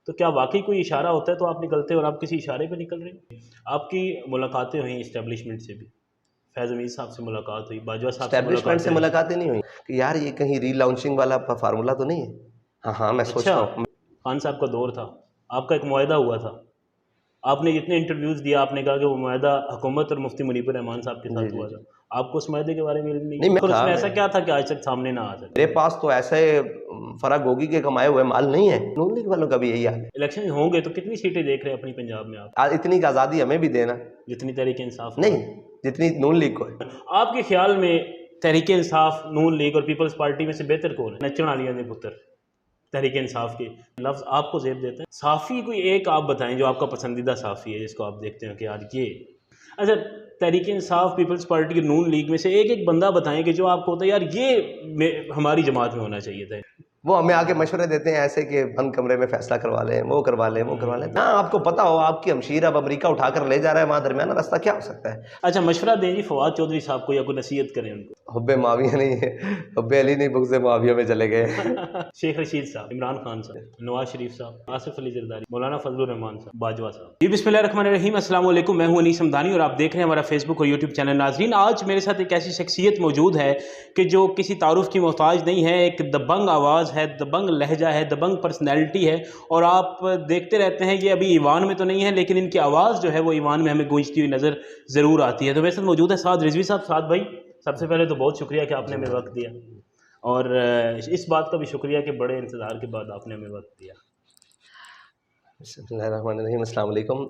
تو کیا واقعی کوئی اشارہ ہوتا ہے تو آپ نکلتے ہیں اور آپ کسی اشارے پہ نکل رہے ہیں؟ آپ کی ملاقاتیں ہوئیں اسٹیبلشمنٹ سے بھی، فیض امید صاحب سے ملاقات ہوئی، باجوہ صاحب سے اسٹیبلشمنٹ سے ملاقاتیں ہوئی۔ ملاقاتیں نہیں ہوئی کہ یار یہ کہیں ری لانچنگ والا فارمولا تو نہیں ہے؟ ہاں ہاں میں اچھا، سوچتا ہوں. خان صاحب کا دور تھا، آپ کا ایک معاہدہ ہوا تھا، آپ نے جتنے انٹرویوز دیا آپ نے کہا کہ وہ معاہدہ حکومت اور مفتی منیب الرحمان صاحب کے جی ساتھ جی ہوا جی تھا، آپ کو اس معاہدے کے بارے میں علم نہیں نہیں ہے؟ میں اور اس تھا میں ایسا کیا تھا کہ آج تک سامنے نہ آ سکے؟ میرے پاس تو ایسے فرا گوگی کے کمائے ہوئے مال نہیں ہے. نون لیگ والوں کا بھی یہی حال ہے. الیکشن ہوں گے تو کتنی سیٹیں دیکھ رہے ہیں اپنی پنجاب میں آپ؟ اتنی کا آزادی ہمیں بھی دینا جتنی تحریک انصاف کو نہیں جتنی نون لیگ کو ہے. آپ کے خیال میں تحریک انصاف، نون لیگ اور پیپلز پارٹی میں سے بہتر کون ہے؟ نچن علیہ نے پتر تحریک انصاف کے لفظ آپ کو زیب دیتے ہیں، صافی کوئی ایک آپ بتائیں جو آپ کا پسندیدہ صافی ہے جس کو آپ دیکھتے ہیں کہ یار یہ اچھا تحریک انصاف، پیپلز پارٹی اور نون لیگ میں سے ایک ایک بندہ بتائیں کہ جو آپ کو ہوتا ہے یار یہ ہماری جماعت میں ہونا چاہیے تھا۔ وہ ہمیں آ کے مشورے دیتے ہیں ایسے کہ بند کمرے میں فیصلہ کروا لیں، وہ کروا لیں وہ کروا لیں. ہاں آپ کو پتا ہو آپ کی ہمشیر اب امریکہ اٹھا کر لے جا رہا ہے، وہاں درمیانہ راستہ کیا ہو سکتا ہے؟ اچھا مشورہ دیں جی فواد چودھری صاحب کو یا کوئی نصیحت کریں ان کو۔ حب معاویہ نہیں ہے، حب علی نہیں، بغض معاویہ میں چلے گئے. شیخ رشید صاحب، عمران خان صاحب، نواز شریف صاحب، آصف علی زرداری، مولانا فضل الرحمان صاحب، باجوہ صاحب۔ جی بسم اللہ الرحمن الرحیم، السلام علیکم، میں ہوں انیس حمدانی اور آپ دیکھ رہے ہیں ہمارا فیس بک اور یوٹیوب چینل۔ ناظرین آج میرے ساتھ ایک ایسی شخصیت موجود ہے کہ جو کسی تعارف کی محتاج نہیں ہے، ایک دبنگ آواز ہے، دبنگ لہجہ ہے، دبنگ پرسنالٹی ہے، اور آپ دیکھتے رہتے ہیں یہ ابھی ایوان میں تو نہیں ہے لیکن ان کی آواز جو ہے وہ ایوان میں ہمیں گونجتی ہوئی نظر ضرور آتی ہے۔ تو میرے ساتھ موجود ہے سعد رضوی صاحب۔ سعد بھائی سب سے پہلے تو بہت شکریہ کہ آپ نے ہمیں وقت دیا، اور اس بات کا بھی شکریہ کہ بڑے انتظار کے بعد آپ نے ہمیں وقت دیا۔ بسم اللہ الرحمن الرحیم، السلام علیکم.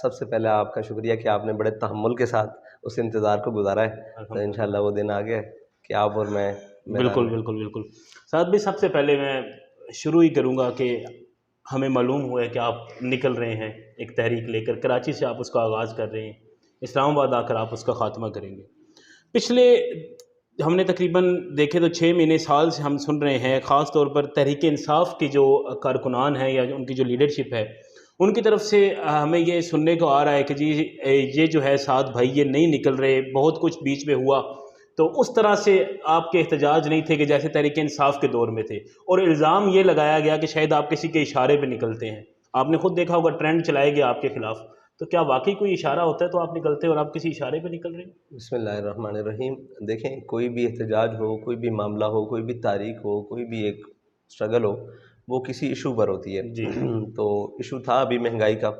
سب سے پہلے آپ کا شکریہ کہ آپ نے بڑے تحمل کے ساتھ اس انتظار کو گزارا ہے. تو انشاءاللہ وہ دن آ گیا کہ آپ اور میں بالکل بالکل بالکل سعد بھائی، سب سے پہلے میں شروع ہی کروں گا کہ ہمیں معلوم ہوا ہے کہ آپ نکل رہے ہیں ایک تحریک لے کر، کراچی سے آپ اس کا آغاز کر رہے ہیں، اسلام آباد آ کر آپ اس کا خاتمہ کریں گے۔ پچھلے ہم نے تقریباً دیکھے تو 6 مہینے سال سے ہم سن رہے ہیں، خاص طور پر تحریک انصاف کی جو کارکنان ہیں یا ان کی جو لیڈرشپ ہے ان کی طرف سے ہمیں یہ سننے کو آ رہا ہے کہ جی یہ جو ہے سعد بھائی یہ نہیں نکل رہے، بہت کچھ بیچ میں ہوا، تو اس طرح سے آپ کے احتجاج نہیں تھے کہ جیسے تحریک انصاف کے دور میں تھے، اور الزام یہ لگایا گیا کہ شاید آپ کسی کے اشارے پہ نکلتے ہیں۔ آپ نے خود دیکھا ہوگا ٹرینڈ چلائے گیا آپ کے خلاف، تو کیا واقعی کوئی اشارہ ہوتا ہے تو آپ نکلتے ہیں اور آپ کسی اشارے پہ نکل رہے ہیں؟ بسم اللہ الرحمن الرحیم. دیکھیں کوئی بھی احتجاج ہو، کوئی بھی معاملہ ہو، کوئی بھی تاریخ ہو، کوئی بھی ایک اسٹرگل ہو، وہ کسی ایشو پر ہوتی ہے. جی تو ایشو تھا ابھی مہنگائی کا،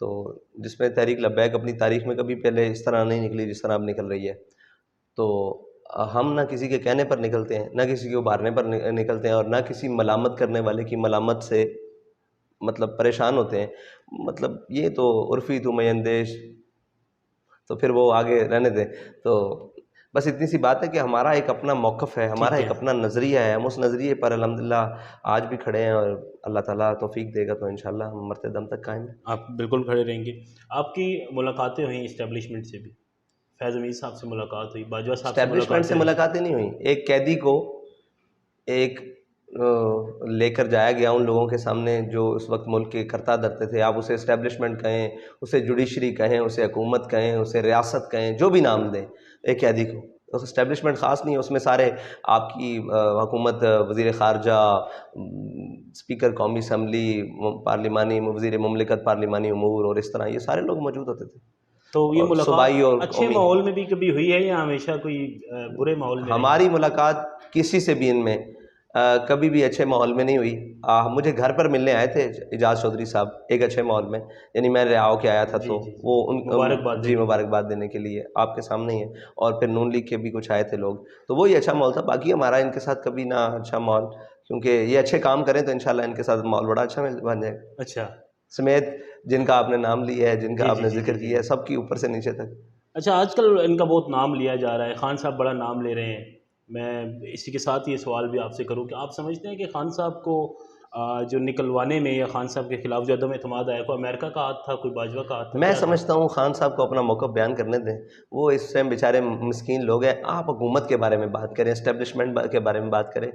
تو جس میں تحریک لبیک اپنی تاریخ میں کبھی پہلے اس طرح نہیں نکلی جس طرح اب نکل رہی ہے. تو ہم نہ کسی کے کہنے پر نکلتے ہیں، نہ کسی کو ابھارنے پر نکلتے ہیں، اور نہ کسی ملامت کرنے والے کی ملامت سے مطلب پریشان ہوتے ہیں. مطلب یہ تو عرفی تو میں اندیش، تو پھر وہ آگے رہنے دیں. تو بس اتنی سی بات ہے کہ ہمارا ایک اپنا موقف ہے، ہمارا ایک اپنا نظریہ ہے، ہم اس نظریے پر الحمدللہ آج بھی کھڑے ہیں، اور اللہ تعالیٰ توفیق دے گا تو انشاءاللہ ہم مرتے دم تک قائم ہیں. آپ بالکل کھڑے رہیں گے۔ آپ کی ملاقاتیں ہوئیں اسٹیبلشمنٹ سے بھی، فیض امید صاحب سے ملاقات ہوئی، باجوہ صاحب سے اسٹیبلشمنٹ سے ملاقاتیں نہیں ہوئیں. ایک قیدی کو ایک لے کر جایا گیا ان لوگوں کے سامنے جو اس وقت ملک کے کرتا دھرتے تھے، آپ اسے اسٹیبلشمنٹ کہیں، اسے جوڈیشری کہیں، اسے حکومت کہیں، اسے ریاست کہیں، جو بھی نام دیں، ایک قیدی کو. اسٹیبلشمنٹ خاص نہیں ہے، اس میں سارے آپ کی حکومت، وزیر خارجہ، اسپیکر قومی اسمبلی، پارلیمانی وزیر مملکت پارلیمانی امور، اور اس طرح یہ سارے لوگ موجود ہوتے تھے. تو یہ اور ملاقات صوبائی اور اچھے قومی، ماحول میں بھی کبھی ہوئی ہے یا ہمیشہ کوئی برے ماحول میں رہی؟ ہماری ملاقات کسی سے بھی ان میں کبھی بھی اچھے ماحول میں نہیں ہوئی. مجھے گھر پر ملنے آئے تھے اعجاز چودھری صاحب ایک اچھے ماحول میں، یعنی میں رہا ہو کے آیا تھا، تو وہ مبارکباد جی مبارکباد دینے کے لیے آپ کے سامنے ہی ہے. اور پھر نون لیگ کے بھی کچھ آئے تھے لوگ، تو وہی اچھا ماحول تھا. باقی ہمارا ان کے ساتھ کبھی نہ اچھا ماحول، کیونکہ یہ اچھے کام کریں تو انشاءاللہ ان کے ساتھ ماحول بڑا اچھا بن جائے گا. اچھا، سمیت جن کا آپ نے نام لیا ہے، جن کا آپ نے ذکر کیا ہے، سب کی اوپر سے نیچے تک. اچھا آج کل ان کا بہت نام لیا جا رہا ہے، خان صاحب بڑا نام لے رہے ہیں. میں اسی کے ساتھ یہ سوال بھی آپ سے کروں کہ آپ سمجھتے ہیں کہ خان صاحب کو جو نکلوانے میں یا خان صاحب کے خلاف جو عدم اعتماد آیا، کوئی امریکہ کا ہاتھ تھا، کوئی باجوہ کا ہاتھ تھا؟ میں سمجھتا ہوں خان صاحب کو اپنا موقف بیان کرنے دیں، وہ اس ٹائم بیچارے مسکین لوگ ہیں. آپ حکومت کے بارے میں بات کریں، اسٹیبلشمنٹ کے بارے میں بات کریں،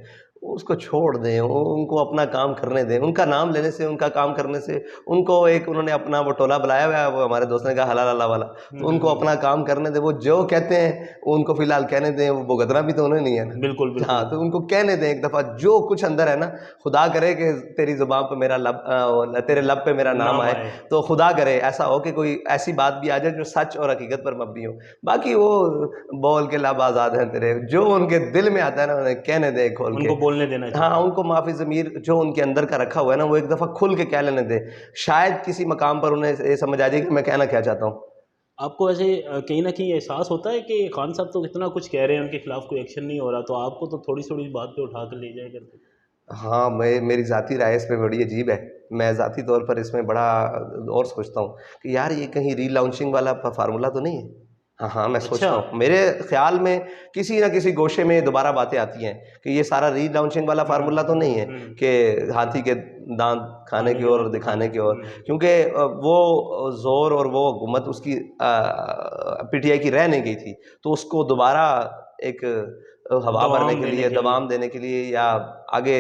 اس کو چھوڑ دیں، ان کو اپنا کام کرنے دیں. ان کا نام لینے سے، ان کا کام کرنے سے، ان کو ایک انہوں نے اپنا وہ ٹولہ بلایا ہوا ہے، وہ ہمارے دوست نے کہا حلال اللہ والا، تو ان کو اپنا کام کرنے دیں. وہ جو کہتے ہیں ان کو فی الحال کہنے دیں، وہ بھگتنا بھی تو انہیں نہیں ہے نا. بالکل ہاں، تو ان کو کہنے دیں ایک دفعہ جو کچھ اندر ہے نا. خدا کرے کہ تیری زبان پہ میرا لب تیرے لب پہ میرا نام آئے، تو خدا کرے ایسا ہو کہ کوئی ایسی بات بھی آ جائے جو سچ اور حقیقت پر مبنی ہو. باقی وہ بول کے لب آزاد ہیں تیرے، جو ان کے دل میں آتا ہے نا انہیں کہنے دے کھول کے، ان کو بولنے دینا چاہیے. ہاں ان کو معافی ضمیر جو ان کے اندر کا رکھا ہوا ہے نا وہ ایک دفعہ کھل کے کہہ لینے دے، شاید کسی مقام پر انہیں یہ سمجھ آ جائے کہ میں کہنا کیا چاہتا ہوں. آپ کو ایسے کہیں نہ کہیں احساس ہوتا ہے کہ خان صاحب تو اتنا کچھ کہہ رہے ہیں، ان کے خلاف کوئی ایکشن نہیں ہو رہا، تو آپ کو تو تھوڑی تھوڑی بات پہ اٹھا کر لے جائے کرتے؟ ہاں میری ذاتی رائے اس میں بڑی عجیب ہے. میں ذاتی طور پر اس میں بڑا اور سوچتا ہوں کہ یار یہ کہیں ری لانچنگ والا فارمولہ تو نہیں ہے. ہاں میں سوچتا ہوں، میرے خیال میں کسی نہ کسی گوشے میں دوبارہ باتیں آتی ہیں کہ یہ سارا ری لانچنگ والا فارمولہ تو نہیں ہے کہ ہاتھی کے دانت کھانے کی اور دکھانے کی اور، کیونکہ وہ زور اور وہ حکومت اس کی پی ٹی آئی کی رہ نہیں گئی تھی، تو اس کو دوبارہ ایک ہوا بھرنے کے لیے، دوام دینے کے لیے یا آگے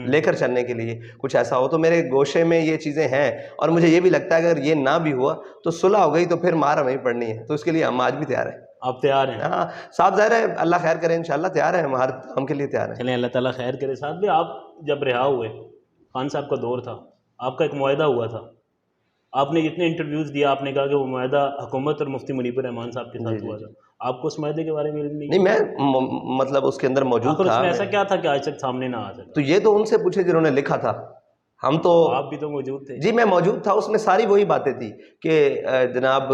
لے کر چلنے کے لیے کچھ ایسا ہو. تو میرے گوشے میں یہ چیزیں ہیں، اور مجھے یہ بھی لگتا ہے اگر یہ نہ بھی ہوا تو صلح ہو گئی تو پھر مار ہمیں پڑنی ہے، تو اس کے لیے ہم آج بھی تیار ہیں. آپ تیار ہیں؟ ہاں صاحب ظاہر ہے، اللہ خیر کرے، انشاءاللہ تیار ہیں، ہم ہر کام کے لیے تیار ہیں. چلیں اللہ تعالیٰ خیر کرے. ساتھ بھی آپ جب رہا ہوئے، خان صاحب کا دور تھا، آپ کا ایک معاہدہ ہوا تھا، آپ نے جتنے انٹرویوز دیا آپ نے کہا کہ وہ معاہدہ حکومت اور مفتی منیب الرحمان صاحب کے ساتھ ہوا تھا. آپ کو اس معاہدے کے بارے میں علم نہیں؟ میں مطلب اس کے اندر موجود تھا. اس میں تھا. ایسا کیا تھا کہ آج تک سامنے نہ آ سکا؟ تو یہ تو ان سے پوچھے جنہوں نے لکھا تھا. ہم تو آپ بھی تو موجود تھے. جی میں موجود تھا، اس میں ساری وہی باتیں تھی کہ جناب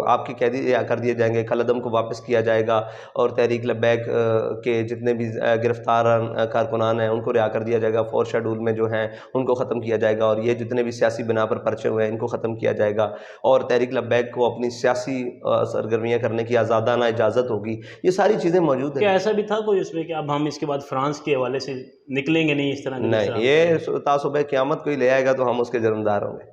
آپ کی قیدی کر دیے جائیں گے، قلعدم کو واپس کیا جائے گا، اور تحریک لبیک کے جتنے بھی گرفتار کارکنان ہیں ان کو رہا کر دیا جائے گا، 4 شیڈول میں جو ہیں ان کو ختم کیا جائے گا، اور یہ جتنے بھی سیاسی بنا پر پرچے ہوئے ہیں ان کو ختم کیا جائے گا، اور تحریک لبیک کو اپنی سیاسی سرگرمیاں کرنے کی آزادانہ اجازت ہوگی. یہ ساری چیزیں موجود ہیں. کیا ایسا بھی تھا کوئی اس میں کہ اب ہم اس کے بعد فرانس کے حوالے سے نکلیں گے نہیں اس طرح؟ نہیں، یہ صبح قیامت کوئی لے آئے گا تو ہم اس کے جرمدار ہوں گے.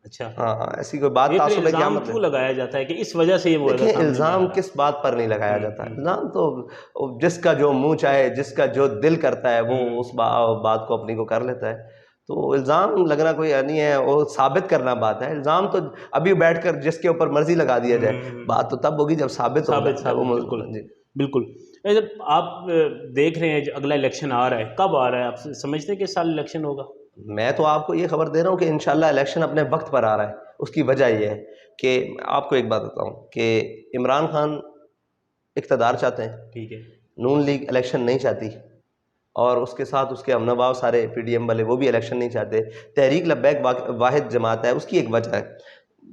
اچھا ہاں ایسی کوئی بات تعصب قیامت کیوں لگایا جاتا ہے کہ اس وجہ سے یہ معاہدہ؟ دیکھیں الزام کس بات پر نہیں لگایا جاتا ہے. الزام تو جس کا جو منہ چاہے، جس کا جو دل کرتا ہے وہ اس بات کو اپنی کو کر لیتا ہے. تو الزام لگنا کوئی نہیں ہے، وہ ثابت کرنا بات ہے. الزام تو ابھی بیٹھ کر جس کے اوپر مرضی لگا دیا جائے، بات تو تب ہوگی جب ثابت ہوگا. بالکل. جب آپ دیکھ رہے ہیں اگلا الیکشن آ رہا ہے، کب آ رہا ہے؟ آپ سمجھتے ہیں کہ اس سال الیکشن ہوگا؟ میں تو آپ کو یہ خبر دے رہا ہوں کہ انشاءاللہ الیکشن اپنے وقت پر آ رہا ہے. اس کی وجہ یہ ہے کہ آپ کو ایک بات بتاؤں کہ عمران خان اقتدار چاہتے ہیں، ٹھیک ہے، نون لیگ الیکشن نہیں چاہتی، اور اس کے ساتھ اس کے ہم نواؤ سارے پی ڈی ایم والے وہ بھی الیکشن نہیں چاہتے. تحریک لبیک واحد جماعت ہے، اس کی ایک وجہ ہے.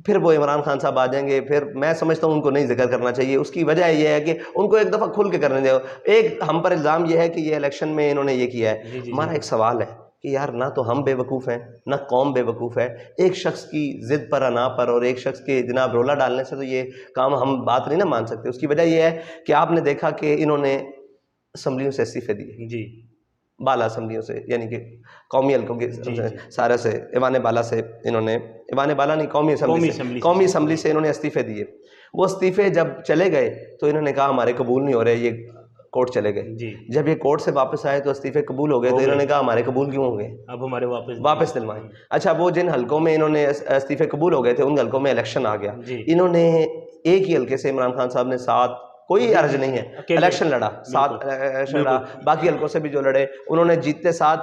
پھر وہ عمران خان صاحب آ جائیں گے، پھر میں سمجھتا ہوں ان کو نہیں ذکر کرنا چاہیے. اس کی وجہ یہ ہے کہ ان کو ایک دفعہ کھل کے کرنے دو. ایک ہم پر الزام یہ ہے کہ یہ الیکشن میں انہوں نے یہ کیا ہے. ہمارا ایک سوال ہے کہ یار نہ تو ہم بے وقوف ہیں نہ قوم بے وقوف ہے. ایک شخص کی ضد پر انا پر اور ایک شخص کے جناب رولا ڈالنے سے تو یہ کام ہم بات نہیں نہ مان سکتے. اس کی وجہ یہ ہے کہ آپ نے دیکھا کہ انہوں نے اسمبلیوں سے استعفے دیے، جی بالا اسمبلیوں سے، یعنی کہ قومی حلقوں کے سارے سے، ایوان بالا سے انہوں نے، ایوان بالا نہیں قومی اسمبلی سے انہوں نے استعفے دیے. وہ استعفے جب چلے گئے تو انہوں نے کہا ہمارے قبول نہیں ہو رہے، یہ کورٹ چلے گئے. جب یہ کورٹ سے واپس آئے تو استعفے قبول ہو گئے، تو انہوں نے کہا ہمارے قبول کیوں ہو گئے، اب ہمارے واپس دلوائیں. اچھا وہ جن حلقوں میں انہوں نے استعفے قبول ہو گئے تھے ان حلقوں میں الیکشن آ گیا. انہوں نے ایک ہی حلقے سے عمران خان صاحب نے 7 کوئی عرض نہیں ہے الیکشن لڑا، 7 الیکشن لڑا. باقی حلقوں سے بھی جو لڑے انہوں نے جیتتے 7،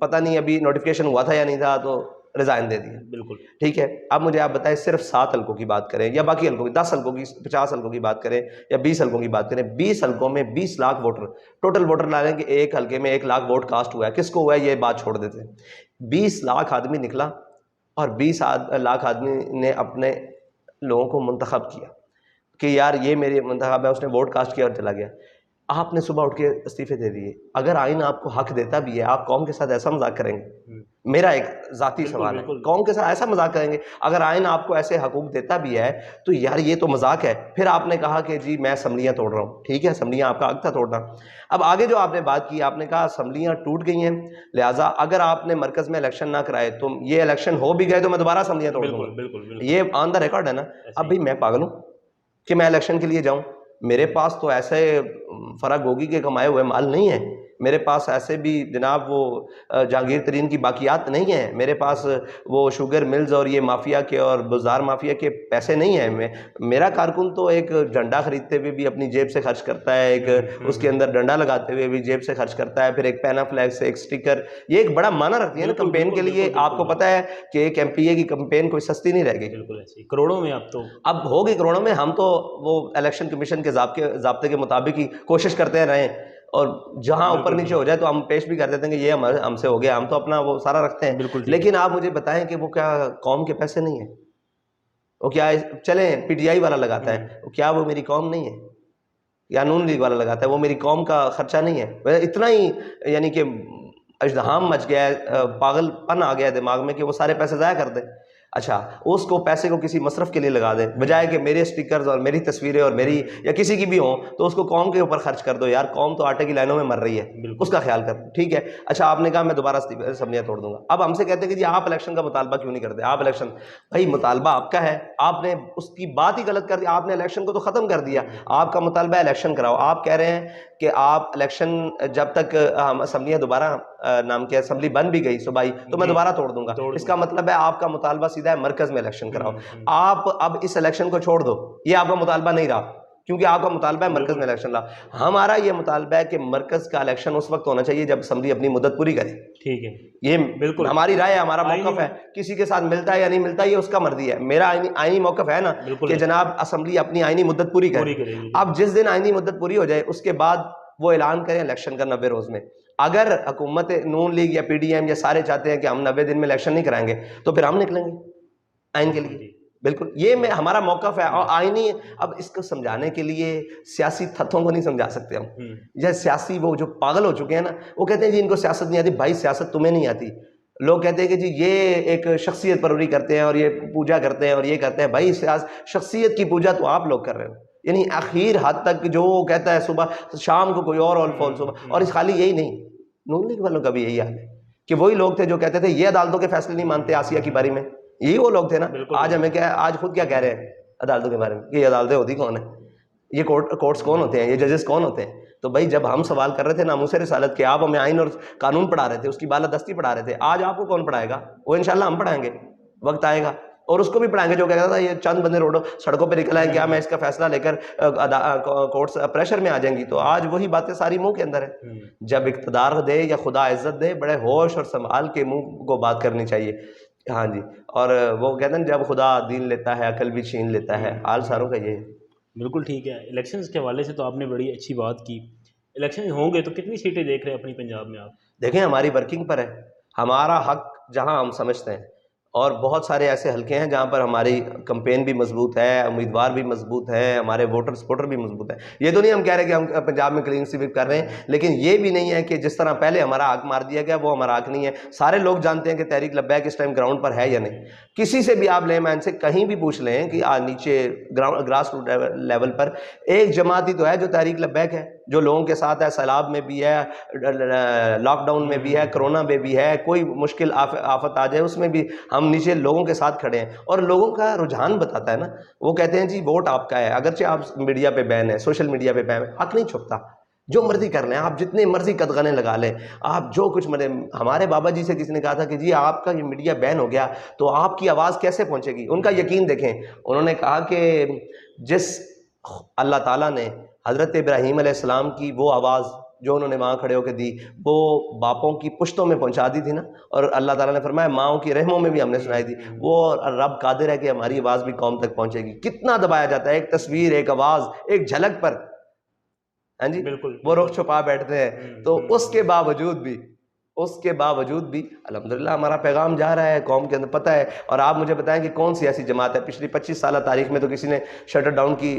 پتہ نہیں ابھی نوٹیفیکیشن ہوا تھا یا نہیں تھا، تو ریزائن دے دیا. بالکل ٹھیک ہے. اب مجھے آپ بتائیں صرف 7 حلقوں کی بات کریں یا باقی حلقوں کی 10 حلقوں کی، 50 حلقوں کی بات کریں یا 20 حلقوں کی بات کریں، 20 حلقوں میں 20 لاکھ ووٹر ٹوٹل ووٹر لا لیں کہ ایک حلقے میں 1 لاکھ ووٹ کاسٹ ہوا ہے. کس کو ہوا ہے یہ بات چھوڑ دیتے ہیں. 20 لاکھ آدمی نکلا اور 20 لاکھ آدمی نے اپنے لوگوں کو منتخب کیا کہ یار یہ میری منتخب ہے. اس نے ووٹ کاسٹ کیا اور چلا گیا. آپ نے صبح اٹھ کے استعفے دے دیے. اگر آئین آپ کو حق دیتا بھی ہے، آپ قوم کے ساتھ ایسا مذاق کریں گے؟ میرا ایک ذاتی سوال ہے، قوم کے ساتھ ایسا مذاق کریں گے؟ اگر آئین آپ کو ایسے حقوق دیتا بھی ہے تو یار یہ تو مذاق ہے. پھر آپ نے کہا کہ جی میں اسمبلیاں توڑ رہا ہوں. ٹھیک ہے، اسمبلیاں آپ کا حق تھا توڑنا. اب آگے جو آپ نے بات کی، آپ نے کہا اسمبلیاں ٹوٹ گئی ہیں، لہٰذا اگر آپ نے مرکز میں الیکشن نہ کرائے تو یہ الیکشن ہو بھی گئے تو میں دوبارہ اسمبلیاں توڑ دوں گا. یہ آن دا ریکارڈ ہے نا. اب بھائی میں پاگل ہوں کہ میں الیکشن کے لیے جاؤں؟ میرے پاس تو ایسے فرا گوگی کے کمائے ہوئے مال نہیں ہے میرے پاس ایسے بھی جناب وہ جہانگیر ترین کی باقیات نہیں ہیں، میرے پاس وہ شوگر ملز اور یہ مافیا کے اور بازار مافیا کے پیسے نہیں ہیں. میرا کارکن تو ایک جھنڈا خریدتے ہوئے بھی اپنی جیب سے خرچ کرتا ہے، ایک اس کے اندر ڈنڈا لگاتے ہوئے بھی جیب سے خرچ کرتا ہے، پھر ایک پینا فلیگ سے ایک سٹیکر، یہ ایک بڑا معنی رکھتی ہے نا کمپین کے لیے. آپ کو پتا ہے کہ ایک ایم پی اے کی کمپین کوئی سستی نہیں رہ گئی، بالکل ایسے کروڑوں میں اب ہوگی کروڑوں میں. ہم تو وہ الیکشن کمیشن کے ضابطے کے مطابق ہی کوشش کرتے رہے، اور جہاں اوپر نیچے ہو جائے تو ہم پیش بھی کر دیتے ہیں کہ یہ ہم سے ہو گیا، ہم تو اپنا وہ سارا رکھتے ہیں. لیکن آپ مجھے بتائیں کہ وہ کیا قوم کے پیسے نہیں ہیں؟ وہ کیا چلیں پی ٹی آئی والا لگاتا ہے، کیا وہ میری قوم نہیں ہے؟ یا نون لیگ والا لگاتا ہے، وہ میری قوم کا خرچہ نہیں ہے؟ اتنا ہی یعنی کہ اجدہام مچ گیا ہے، پاگل پن آ گیا ہے دماغ میں کہ وہ سارے پیسے ضائع کر دیں. اچھا اس کو پیسے کو کسی مصرف کے لیے لگا دیں، بجائے کہ میرے سٹیکرز اور میری تصویریں اور میری یا کسی کی بھی ہوں تو اس کو قوم کے اوپر خرچ کر دو. یار قوم تو آٹے کی لائنوں میں مر رہی ہے، اس کا خیال کر. ٹھیک ہے، اچھا آپ نے کہا میں دوبارہ اسمبلیاں توڑ دوں گا. اب ہم سے کہتے ہیں کہ جی آپ الیکشن کا مطالبہ کیوں نہیں کرتے؟ آپ الیکشن، بھائی مطالبہ آپ کا ہے، آپ نے اس کی بات ہی غلط کر دی. آپ نے الیکشن کو تو ختم کر دیا. آپ کا مطالبہ ہے الیکشن کراؤ. آپ کہہ رہے ہیں کہ آپ الیکشن جب تک اسمبلیاں دوبارہ نام کیا اسمبلی بن بھی گئی صوبائی تو میں دوبارہ توڑ دوں گا. اس کا مطلب ہے آپ کا مطالبہ سیدھا ہے مرکز میں الیکشن کراؤ. آپ اب اس الیکشن کو چھوڑ دو، یہ آپ کا مطالبہ نہیں رہا کیونکہ آپ کا مطالبہ ہے مرکز میں الیکشن لا. ہمارا یہ مطالبہ ہے کہ مرکز کا الیکشن اس وقت ہونا چاہیے جب اسمبلی اپنی مدت پوری کرے. ٹھیک ہے، یہ بالکل ہماری رائے ہے، ہمارا موقف ہے. کسی کے ساتھ ملتا ہے یا نہیں ملتا یہ اس کا مرضی ہے. میرا آئینی موقف ہے نا کہ جناب اسمبلی اپنی آئینی مدت پوری کرے. اب جس دن آئینی مدت پوری ہو جائے اس کے بعد وہ اعلان کریں الیکشن کا 90 روز میں. اگر حکومت نون لیگ یا پی ڈی ایم یا سارے چاہتے ہیں کہ ہم 90 دن میں الیکشن نہیں کرائیں گے تو پھر ہم نکلیں گے آئین کے لیے. بالکل یہ ہمارا موقف ہے. اور آئینی اب اس کو سمجھانے کے لیے سیاسی تھتوں کو نہیں سمجھا سکتے ہم. یہ سیاسی وہ جو پاگل ہو چکے ہیں نا، وہ کہتے ہیں جی ان کو سیاست نہیں آتی. بھائی سیاست تمہیں نہیں آتی. لوگ کہتے ہیں کہ جی یہ ایک شخصیت پروری کرتے ہیں اور یہ پوجا کرتے ہیں اور یہ کرتے ہیں. بھائی شخصیت کی پوجا تو آپ لوگ کر رہے ہو. یعنی آخر حد تک جو کہتا ہے صبح شام کو کوئی اور فول صبح. اور اس خالی یہی نہیں، نون لیگ والوں کا بھی یہی حال ہے کہ وہی لوگ تھے جو کہتے تھے یہ عدالتوں کے فیصلے نہیں مانتے آسیہ کی باری میں. یہی وہ لوگ تھے نا. آج ہمیں کیا، آج خود کیا کہہ رہے ہیں عدالتوں کے بارے میں کہ یہ عدالتیں ہوتی کون ہیں، یہ کورٹس کون ہوتے ہیں، یہ ججز کون ہوتے ہیں. تو بھائی جب ہم سوال کر رہے تھے ناموس رسالت کے، آپ ہمیں آئین اور قانون پڑھا رہے تھے، اس کی بالادستی پڑھا رہے تھے. آج آپ کو کون پڑھائے گا؟ وہ انشاءاللہ ہم پڑھائیں گے، وقت آئے گا. اور اس کو بھی پڑھائیں گے جو کہتا تھا یہ چند بندے سڑکوں پہ نکل آئیں، کیا میں اس کا فیصلہ لے کر کورٹس پریشر میں آ جائیں گی. تو آج وہی باتیں ساری منہ کے اندر ہے. جب اقتدار دے یا خدا عزت دے، بڑے ہوش اور سنبھال کے منہ کو بات کرنی چاہیے. ہاں جی. اور وہ کہتے ہیں جب خدا دین لیتا ہے عقل بھی چھین لیتا ہے. حال ساروں کا یہ ہے. بالکل ٹھیک ہے. الیکشنز کے حوالے سے تو آپ نے بڑی اچھی بات کی. الیکشن ہوں گے تو کتنی سیٹیں دیکھ رہے ہیں اپنی پنجاب میں آپ؟ دیکھیں ہماری ورکنگ پر ہے، ہمارا حق جہاں ہم سمجھتے ہیں. اور بہت سارے ایسے حلقے ہیں جہاں پر ہماری کمپین بھی مضبوط ہے، امیدوار بھی مضبوط ہے، ہمارے ووٹر سپورٹر بھی مضبوط ہے. یہ تو نہیں ہم کہہ رہے کہ ہم پنجاب میں کلین سویپ کر رہے ہیں، لیکن یہ بھی نہیں ہے کہ جس طرح پہلے ہمارا حق مار دیا گیا وہ ہمارا حق نہیں ہے. سارے لوگ جانتے ہیں کہ تحریک لبیک اس ٹائم گراؤنڈ پر ہے یا نہیں. کسی سے بھی آپ لیں مین سے کہیں بھی پوچھ لیں کہ نیچے گراس روٹ لیول پر ایک جماعت ہی تو ہے جو تحریک لبیک ہے، جو لوگوں کے ساتھ ہے. سیلاب میں بھی ہے، لاک ڈاؤن میں بھی ہے، کرونا میں بھی ہے، کوئی مشکل آفت آ جائے اس میں بھی ہم نیچے لوگوں کے ساتھ کھڑے ہیں. اور لوگوں کا رجحان بتاتا ہے نا. وہ کہتے ہیں جی ووٹ آپ کا ہے، اگرچہ آپ میڈیا پہ بین ہے، سوشل میڈیا پہ بین ہے، حق نہیں چھپتا. جو مرضی کر لیں آپ، جتنے مرضی قدغنے لگا لیں آپ، جو کچھ ہمارے بابا جی سے کسی نے کہا تھا کہ جی آپ کا یہ میڈیا بین ہو گیا تو آپ کی آواز کیسے پہنچے گی. ان کا یقین دیکھیں. انہوں نے کہا کہ جس اللہ تعالیٰ نے حضرت ابراہیم علیہ السلام کی وہ آواز جو انہوں نے وہاں کھڑے ہو کے دی وہ باپوں کی پشتوں میں پہنچا دی تھی نا، اور اللہ تعالیٰ نے فرمایا ماؤں کی رحموں میں بھی ہم نے سنائی دی. وہ رب قادر ہے کہ ہماری آواز بھی قوم تک پہنچے گی. کتنا دبایا جاتا ہے ایک تصویر، ایک آواز، ایک جھلک پر. ہاں جی، وہ رخ چھپا بیٹھتے ہیں. تو اس کے باوجود بھی الحمدللہ ہمارا پیغام جا رہا ہے قوم کے اندر، پتہ ہے. اور آپ مجھے بتائیں کہ کون سی ایسی جماعت ہے پچھلی 25 سالہ تاریخ میں تو کسی نے شٹر ڈاؤن کی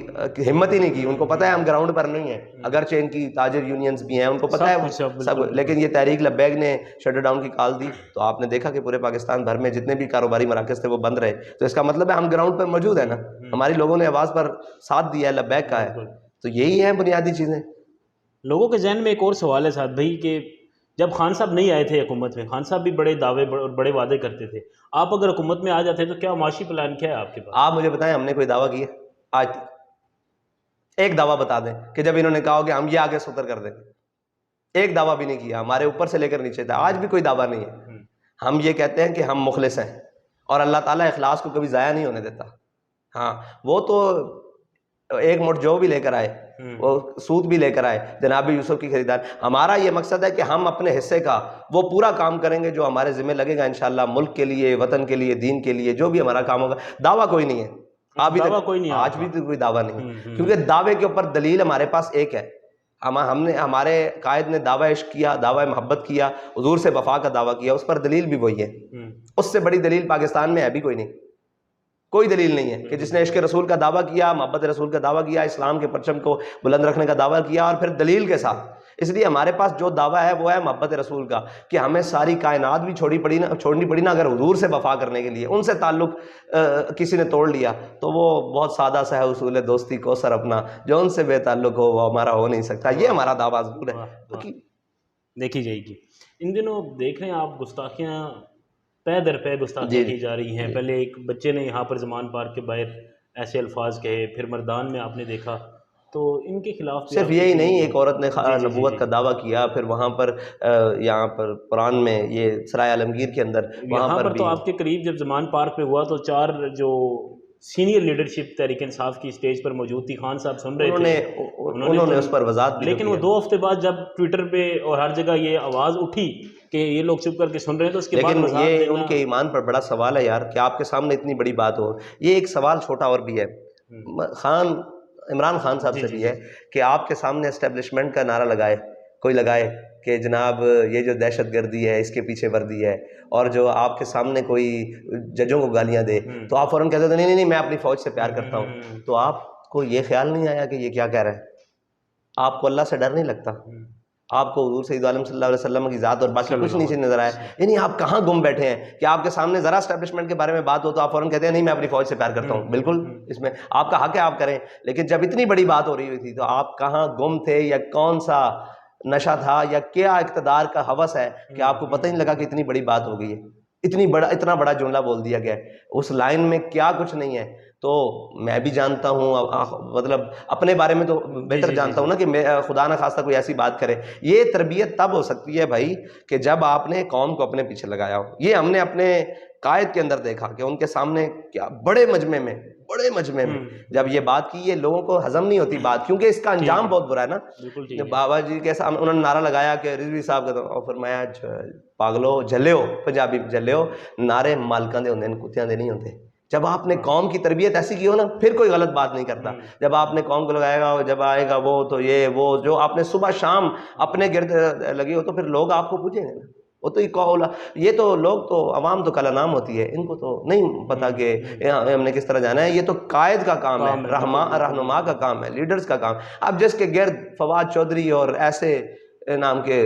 ہمت ہی نہیں کی. ان کو پتہ ہے ہم گراؤنڈ پر نہیں ہیں، اگرچہ ان کی تاجر یونینز بھی ہیں، ان کو پتہ ہے سب. لیکن یہ تحریک لبیک نے شٹر ڈاؤن کی کال دی تو آپ نے دیکھا کہ پورے پاکستان بھر میں جتنے بھی کاروباری مراکز تھے وہ بند رہے. تو اس کا مطلب ہے ہم گراؤنڈ پر موجود ہیں نا، ہماری لوگوں نے آواز پر ساتھ دیا ہے، لبیک کا ہے. تو یہی ہیں بنیادی چیزیں. لوگوں کے ذہن میں ایک اور سوال ہے سعد بھائی کہ جب خان صاحب نہیں آئے تھے حکومت میں، خان صاحب بھی بڑے دعوے اور بڑے وعدے کرتے تھے. آپ اگر حکومت میں آ جاتے ہیں تو کیا معاشی پلان کیا ہے آپ کے پاس؟ آپ مجھے بتائیں ہم نے کوئی دعویٰ کیا آج تک؟ ایک دعویٰ بتا دیں کہ جب انہوں نے کہا کہ ہم یہ آگے ستر کر دیں. ایک دعویٰ بھی نہیں کیا, ہمارے اوپر سے لے کر نیچے تھا, آج بھی کوئی دعویٰ نہیں ہے. ہم یہ کہتے ہیں کہ ہم مخلص ہیں, اور اللہ تعالیٰ اخلاص کو کبھی ضائع نہیں ہونے دیتا. ہاں وہ تو ایک مٹھ جو بھی لے کر آئے, وہ سود بھی لے کر آئے, جناب یوسف کی خریدار. ہمارا یہ مقصد ہے کہ ہم اپنے حصے کا وہ پورا کام کریں گے جو ہمارے ذمہ لگے گا انشاءاللہ, ملک کے لیے, وطن کے لیے, دین کے لیے, جو بھی ہمارا کام ہوگا. دعویٰ کوئی نہیں ہے ابھی تک, آج بھی تو کوئی دعویٰ نہیں, کیونکہ دعوے کے اوپر دلیل ہمارے پاس ایک ہے. ہم نے, ہمارے قائد نے دعویٰ عشق کیا, دعویٰ محبت کیا, حضور سے وفا کا دعویٰ کیا, اس پر دلیل بھی وہی ہے. اس سے بڑی دلیل پاکستان میں ہے بھی کوئی نہیں, کوئی دلیل نہیں ہے کہ جس نے عشق رسول کا دعویٰ کیا, محبت رسول کا دعویٰ کیا, اسلام کے پرچم کو بلند رکھنے کا دعویٰ کیا, اور پھر دلیل کے ساتھ. اس لیے ہمارے پاس جو دعویٰ ہے وہ ہے محبت رسول کا, کہ ہمیں ساری کائنات بھی چھوڑنی پڑی نا اگر حضور سے وفا کرنے کے لیے. ان سے تعلق کسی نے توڑ لیا تو وہ بہت سادہ سا ہے اصول دوستی کو سر اپنا, جو ان سے بے تعلق ہو وہ ہمارا ہو نہیں سکتا. یہ ہمارا دعویٰ ضرور ہے. دیکھی جائے گی. ان دنوں دیکھ رہے ہیں آپ گستاخیاں پے در پے گستاخیاں کی جا رہی ہیں. پہلے ایک بچے نے یہاں پر زمان پارک کے باہر ایسے الفاظ کہے, پھر مردان میں آپ نے دیکھا, تو ان کے خلاف صرف یہی نہیں, ایک عورت نے نبوت کا دعویٰ کیا, پھر وہاں پر یہاں پر قرآن میں یہ سرائے عالمگیر کے اندر وہاں پر تو آپ کے قریب جب زمان پارک پہ ہوا تو 4 جو سینئر لیڈرشپ تحریک انصاف کی اسٹیج پر موجود تھی, خان صاحب سن رہے تھے, انہوں نے اس پر وضاحت بھی, لیکن وہ 2 ہفتے بعد جب ٹویٹر پہ اور ہر جگہ یہ آواز اٹھی کہ یہ لوگ چپ کر کے سن رہے ہیں, تو اس کے بعد لیکن یہ ان کے ایمان پر بڑا سوال ہے یار, کہ آپ کے سامنے اتنی بڑی بات ہو. یہ ایک سوال چھوٹا اور بھی ہے عمران خان صاحب سے بھی ہے, کہ آپ کے سامنے اسٹیبلشمنٹ کا نعرہ کوئی لگائے کہ جناب یہ جو دہشت گردی ہے اس کے پیچھے وردی ہے, اور جو آپ کے سامنے کوئی ججوں کو گالیاں دے تو آپ فوراً کہتے ہیں نہیں میں اپنی فوج سے پیار کرتا ہوں. تو آپ کو یہ خیال نہیں آیا کہ یہ کیا کہہ رہا ہے؟ آپ کو اللہ سے ڈر نہیں لگتا؟ آپ کو حضور سید عالم صلی اللہ علیہ وسلم کی ذات اور باقی کچھ نیچے نظر آیا؟ یعنی آپ کہاں گم بیٹھے ہیں کہ آپ کے سامنے ذرا اسٹیبلشمنٹ کے بارے میں بات ہو تو آپ فوراً کہتے ہیں نہیں میں اپنی فوج سے پیار کرتا ہوں. بالکل اس میں آپ کا حق ہے, آپ کریں, لیکن جب اتنی بڑی بات ہو رہی ہوئی تھی تو آپ کہاں گم تھے, یا کون سا نشہ تھا, یا کیا اقتدار کا ہوس ہے کہ آپ کو پتہ ہی نہیں لگا کہ اتنی بڑی بات ہو گئی ہے, اتنا بڑا جملہ بول دیا گیا ہے, اس لائن میں کیا کچھ نہیں ہے. تو میں بھی جانتا ہوں, مطلب اپنے بارے میں تو بہتر جانتا ہوں نا, کہ خدا نہ خواستہ کوئی ایسی بات کرے. یہ تربیت تب ہو سکتی ہے بھائی کہ جب آپ نے قوم کو اپنے پیچھے لگایا ہو. یہ ہم نے اپنے قائد کے اندر دیکھا کہ ان کے سامنے کیا بڑے مجمع میں جب یہ بات کی, یہ لوگوں کو ہضم نہیں ہوتی بات, کیونکہ اس کا انجام بہت برا ہے نا. جب بابا جی کے سامنے انہوں نے نعرہ لگایا کہ رضوی صاحب کا, اور فرمایا پاگلو جھلے ہو, پنجابی جھلے ہو, نعرے مالکاں دے ہوندے ہیں, کتیاں دے نہیں ہوتے. جب آپ نے قوم کی تربیت ایسی کی ہو نا, پھر کوئی غلط بات نہیں کرتا. جب آپ نے قوم کو لگائے گا, جب آئے گا وہ تو یہ وہ جو آپ نے صبح شام اپنے گرد لگی ہو, تو پھر لوگ آپ کو پوچھیں گے نا. وہ تو یہ تو لوگ تو عوام تو کلا نام ہوتی ہے, ان کو تو نہیں پتا کہ ہم نے کس طرح جانا ہے. یہ تو قائد کا کام ہے, رہنما کا کام ہے, لیڈرز کا کام. اب جس کے گرد فواد چودھری اور ایسے نام کے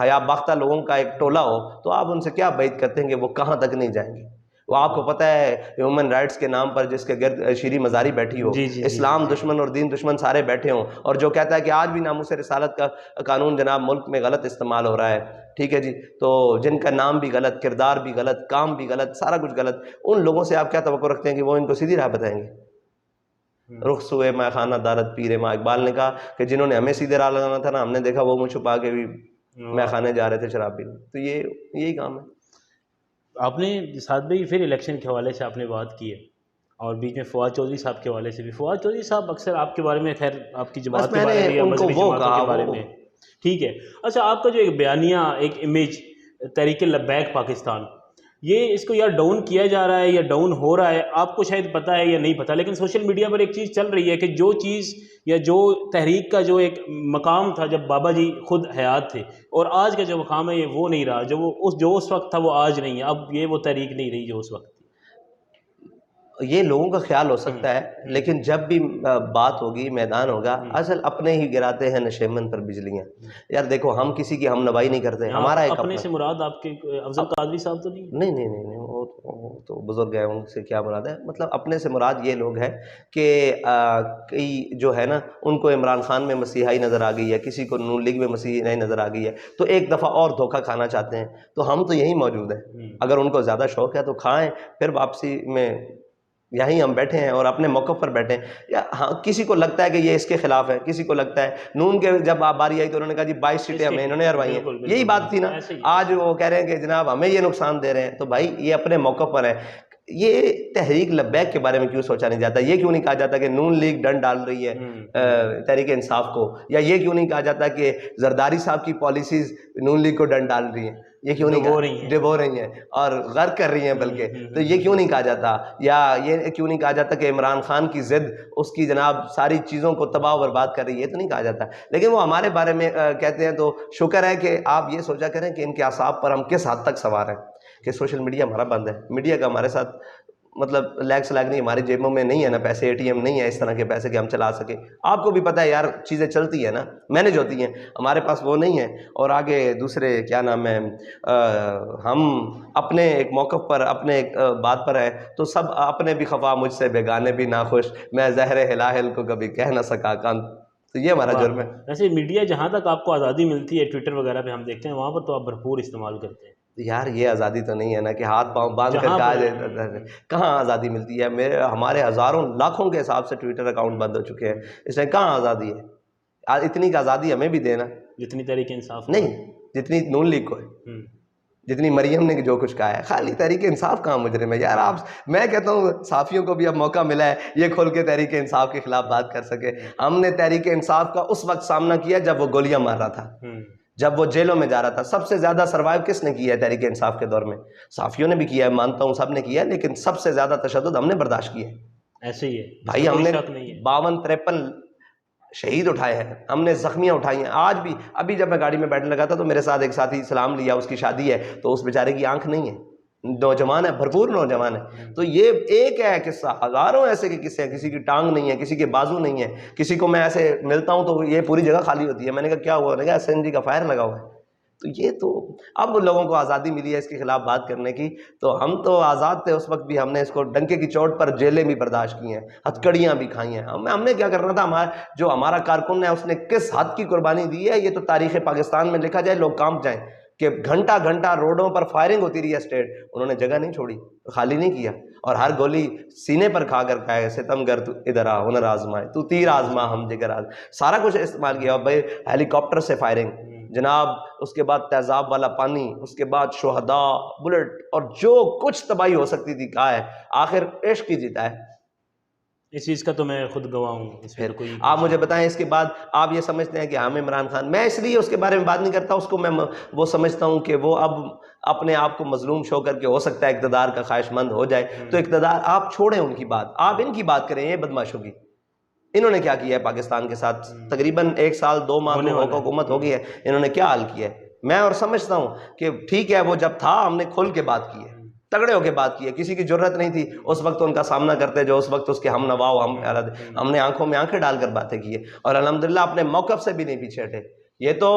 حیا باختہ لوگوں کا ایک ٹولہ ہو, تو آپ ان سے کیا بعید کرتے ہیں کہ وہ کہاں تک نہیں جائیں گے. وہ آپ کو پتہ ہے ہیومن رائٹس کے نام پر جس کے گرد شیریں مزاری بیٹھی ہو, اسلام دشمن اور دین دشمن سارے بیٹھے ہوں, اور جو کہتا ہے کہ آج بھی ناموس رسالت کا قانون جناب ملک میں غلط استعمال ہو رہا ہے, ٹھیک ہے جی, تو جن کا نام بھی غلط, کردار بھی غلط, کام بھی غلط, سارا کچھ غلط, ان لوگوں سے آپ کیا توقع رکھتے ہیں کہ وہ ان کو سیدھی راہ بتائیں گے؟ رخ سوئے میں خانہ دارت پیر ماں, اقبال نے کہا کہ جنہوں نے ہمیں سیدھے راہ لگانا تھا نا, ہم نے دیکھا وہ منہ چھپا کے بھی میں خانے جا رہے تھے شراب پینے. تو یہی کام ہے. آپ نے ساتھ بھائی پھر الیکشن کے حوالے سے آپ نے بات کی ہے, اور بیچ میں فواد چودھری صاحب کے حوالے سے بھی. فواد چودھری صاحب اکثر آپ کے بارے میں, خیر آپ کی جماعت کے بارے میں یا مذہبی جماعتوں کے بارے میں, ٹھیک ہے. اچھا, آپ کا جو ایک بیانیہ, ایک امیج تحریک لبیک پاکستان, یہ اس کو یا ڈاؤن کیا جا رہا ہے یا ڈاؤن ہو رہا ہے, آپ کو شاید پتہ ہے یا نہیں پتہ, لیکن سوشل میڈیا پر ایک چیز چل رہی ہے کہ جو چیز یا جو تحریک کا جو ایک مقام تھا جب بابا جی خود حیات تھے, اور آج کا جو مقام ہے یہ وہ نہیں رہا. جو اس وقت تھا وہ آج نہیں ہے. اب یہ وہ تحریک نہیں رہی جو اس وقت تھی. یہ لوگوں کا خیال ہو سکتا ہے, لیکن جب بھی بات ہوگی, میدان ہوگا, اصل اپنے ہی گراتے ہیں نشیمن پر بجلیاں. یار دیکھو, ہم کسی کی ہم نوائی نہیں کرتے. ہمارا ایک اپنے سے مراد آپ کے افضل قادری صاحب تو نہیں؟ وہ تو بزرگ ہیں, ان سے کیا مراد ہے. مطلب اپنے سے مراد یہ لوگ ہیں کہ کئی جو ہے نا, ان کو عمران خان میں مسیحائی نظر آ گئی ہے, کسی کو نون لیگ میں مسیحائی نظر آ گئی ہے, تو ایک دفعہ اور دھوکہ کھانا چاہتے ہیں. تو ہم تو یہیں موجود ہیں. اگر ان کو زیادہ شوق ہے تو کھائیں, پھر واپسی میں یہیں ہم بیٹھے ہیں اور اپنے موقف پر بیٹھے ہیں. یا ہاں کسی کو لگتا ہے کہ یہ اس کے خلاف ہے, کسی کو لگتا ہے نون کے جب باری آئی تو انہوں نے کہا جی 22 سیٹیں ہمیں انہوں نے ہروائی ہیں. یہی بات تھی نا. آج وہ کہہ رہے ہیں کہ جناب ہمیں یہ نقصان دے رہے ہیں. تو بھائی یہ اپنے موقف پر ہے. یہ تحریک لبیک کے بارے میں کیوں سوچا نہیں جاتا؟ یہ کیوں نہیں کہا جاتا کہ نون لیگ ڈنڈ ڈال رہی ہے تحریک انصاف کو؟ یا یہ کیوں نہیں کہا جاتا کہ زرداری صاحب کی پالیسیز نون لیگ کو ڈنڈ ڈال رہی ہیں؟ یہ کیوں نہیں ڈبو رہی ہیں اور غرق کر رہی ہیں بلکہ. تو یہ کیوں نہیں کہا جاتا؟ یا یہ کیوں نہیں کہا جاتا کہ عمران خان کی ضد اس کی جناب ساری چیزوں کو تباہ و برباد کر رہی ہے؟ یہ تو نہیں کہا جاتا. لیکن وہ ہمارے بارے میں کہتے ہیں. تو شکر ہے کہ آپ یہ سوچا کریں کہ ان کے اعصاب پر ہم کس حد تک سوار ہیں کہ سوشل میڈیا ہمارا بند ہے. میڈیا کا ہمارے ساتھ مطلب لیگ سلاگ نہیں. ہماری جیبوں میں نہیں ہے نا پیسے, اے ٹی ایم نہیں ہے اس طرح کے پیسے کہ ہم چلا سکیں. آپ کو بھی پتہ ہے یار چیزیں چلتی ہیں نا, مینیج ہوتی ہیں. ہمارے پاس وہ نہیں ہے. اور آگے دوسرے کیا نام ہے, ہم اپنے ایک موقف پر اپنے ایک بات پر ہیں تو سب اپنے بھی خفا مجھ سے بیگانے بھی ناخوش, میں زہر ہلاہل کو کبھی کہہ نہ سکا کان. تو یہ ہمارا جرم ہے. ویسے میڈیا جہاں تک آپ کو آزادی ملتی ہے ٹویٹر وغیرہ پہ ہم دیکھتے ہیں وہاں پر تو آپ بھرپور استعمال کرتے ہیں. یار یہ آزادی تو نہیں ہے نا کہ ہاتھ پاؤں باندھ کر کہا جائے. کہاں آزادی ملتی ہے؟ ہمارے ہزاروں لاکھوں کے حساب سے ٹویٹر اکاؤنٹ بند ہو چکے ہیں. اس میں کہاں آزادی ہے؟ اتنی آزادی ہمیں بھی دینا جتنی تحریک انصاف نہیں, جتنی نون لیگ کو ہے, جتنی مریم نے جو کچھ کہا ہے. خالی تحریک انصاف کہاں مجرم ہے یار؟ آپ, میں کہتا ہوں صحافیوں کو بھی اب موقع ملا ہے یہ کھول کے تحریک انصاف کے خلاف بات کر سکے. ہم نے تحریک انصاف کا اس وقت سامنا کیا جب وہ گولیاں مار رہا تھا, جب وہ جیلوں میں جا رہا تھا. سب سے زیادہ سروائیو کس نے کیا ہے تحریک انصاف کے دور میں؟ صحافیوں نے بھی کیا ہے, مانتا ہوں سب نے کیا ہے, لیکن سب سے زیادہ تشدد ہم نے برداشت کیا ہے. ایسے ہی ہے بھائی, ہم نے 52-53 شہید اٹھائے ہیں, ہم نے زخمیاں اٹھائی ہیں. آج بھی ابھی جب میں گاڑی میں بیٹھنے لگا تھا تو میرے ساتھ ایک ساتھی سلام لیا, اس کی شادی ہے تو اس بیچارے کی آنکھ نہیں ہے, نوجوان ہے, بھرپور نوجوان ہے. تو یہ ایک ہے قصہ, ہزاروں ایسے کے قصے ہیں. کسی کی ٹانگ نہیں ہے, کسی کے بازو نہیں ہے, کسی کو میں ایسے ملتا ہوں تو یہ پوری جگہ خالی ہوتی ہے. میں نے کہا کیا ہوا؟ نے کہا SNG کا فائر لگا ہوا ہے. تو یہ تو اب لوگوں کو آزادی ملی ہے اس کے خلاف بات کرنے کی. تو ہم تو آزاد تھے اس وقت بھی, ہم نے اس کو ڈنکے کی چوٹ پر جیلیں بھی برداشت کی ہیں, ہتھکڑیاں بھی کھائی ہیں. ہم نے کیا کرنا تھا؟ جو ہمارا کارکن ہے اس نے کس حد کی قربانی دی ہے یہ تو تاریخ پاکستان میں لکھا جائے, لوگ کانپ جائیں کہ گھنٹہ گھنٹہ روڈوں پر فائرنگ ہوتی رہی ہے اسٹیٹ, انہوں نے جگہ نہیں چھوڑی, خالی نہیں کیا. اور ہر گولی سینے پر کھا کر کہا ہے ستم گر تو ادھر آ, ہنر آزمائے تو تیر آزما ہم جگر آز. سارا کچھ استعمال کیا. اور بھائی ہیلی کاپٹر سے فائرنگ جناب, اس کے بعد تیزاب والا پانی, اس کے بعد شہداء, بلٹ, اور جو کچھ تباہی ہو سکتی تھی کہا ہے. آخر عشق ہی جیتا ہے. اس چیز کا تو میں خود گواہ ہوں. پھر آپ مجھے بتائیں اس کے بعد آپ یہ سمجھتے ہیں کہ ہم عمران خان, میں اس لیے اس کے بارے میں بات نہیں کرتا, اس کو میں وہ سمجھتا ہوں کہ وہ اب اپنے آپ کو مظلوم شو کر کے ہو سکتا ہے اقتدار کا خواہش مند ہو جائے. تو اقتدار آپ چھوڑیں ان کی بات, آپ ان کی بات کریں. یہ بدماشوں کی انہوں نے کیا کیا ہے پاکستان کے ساتھ؟ تقریباً 1 سال 2 ماہ حکومت ہو گئی ہے, انہوں نے کیا حال کیا ہے؟ میں اور سمجھتا ہوں کہ ٹھیک ہے وہ جب تھا ہم نے کھل کے بات کی ہے, تگڑے ہو کے بات کی ہے. کسی کی جرت نہیں تھی اس وقت ان کا سامنا کرتے جو اس وقت اس کے ہم نواؤ ہم نے آنکھوں میں آنکھیں ڈال کر باتیں کی ہے. اور الحمدللہ اپنے موقف سے بھی نہیں پیچھے ہٹے. یہ تو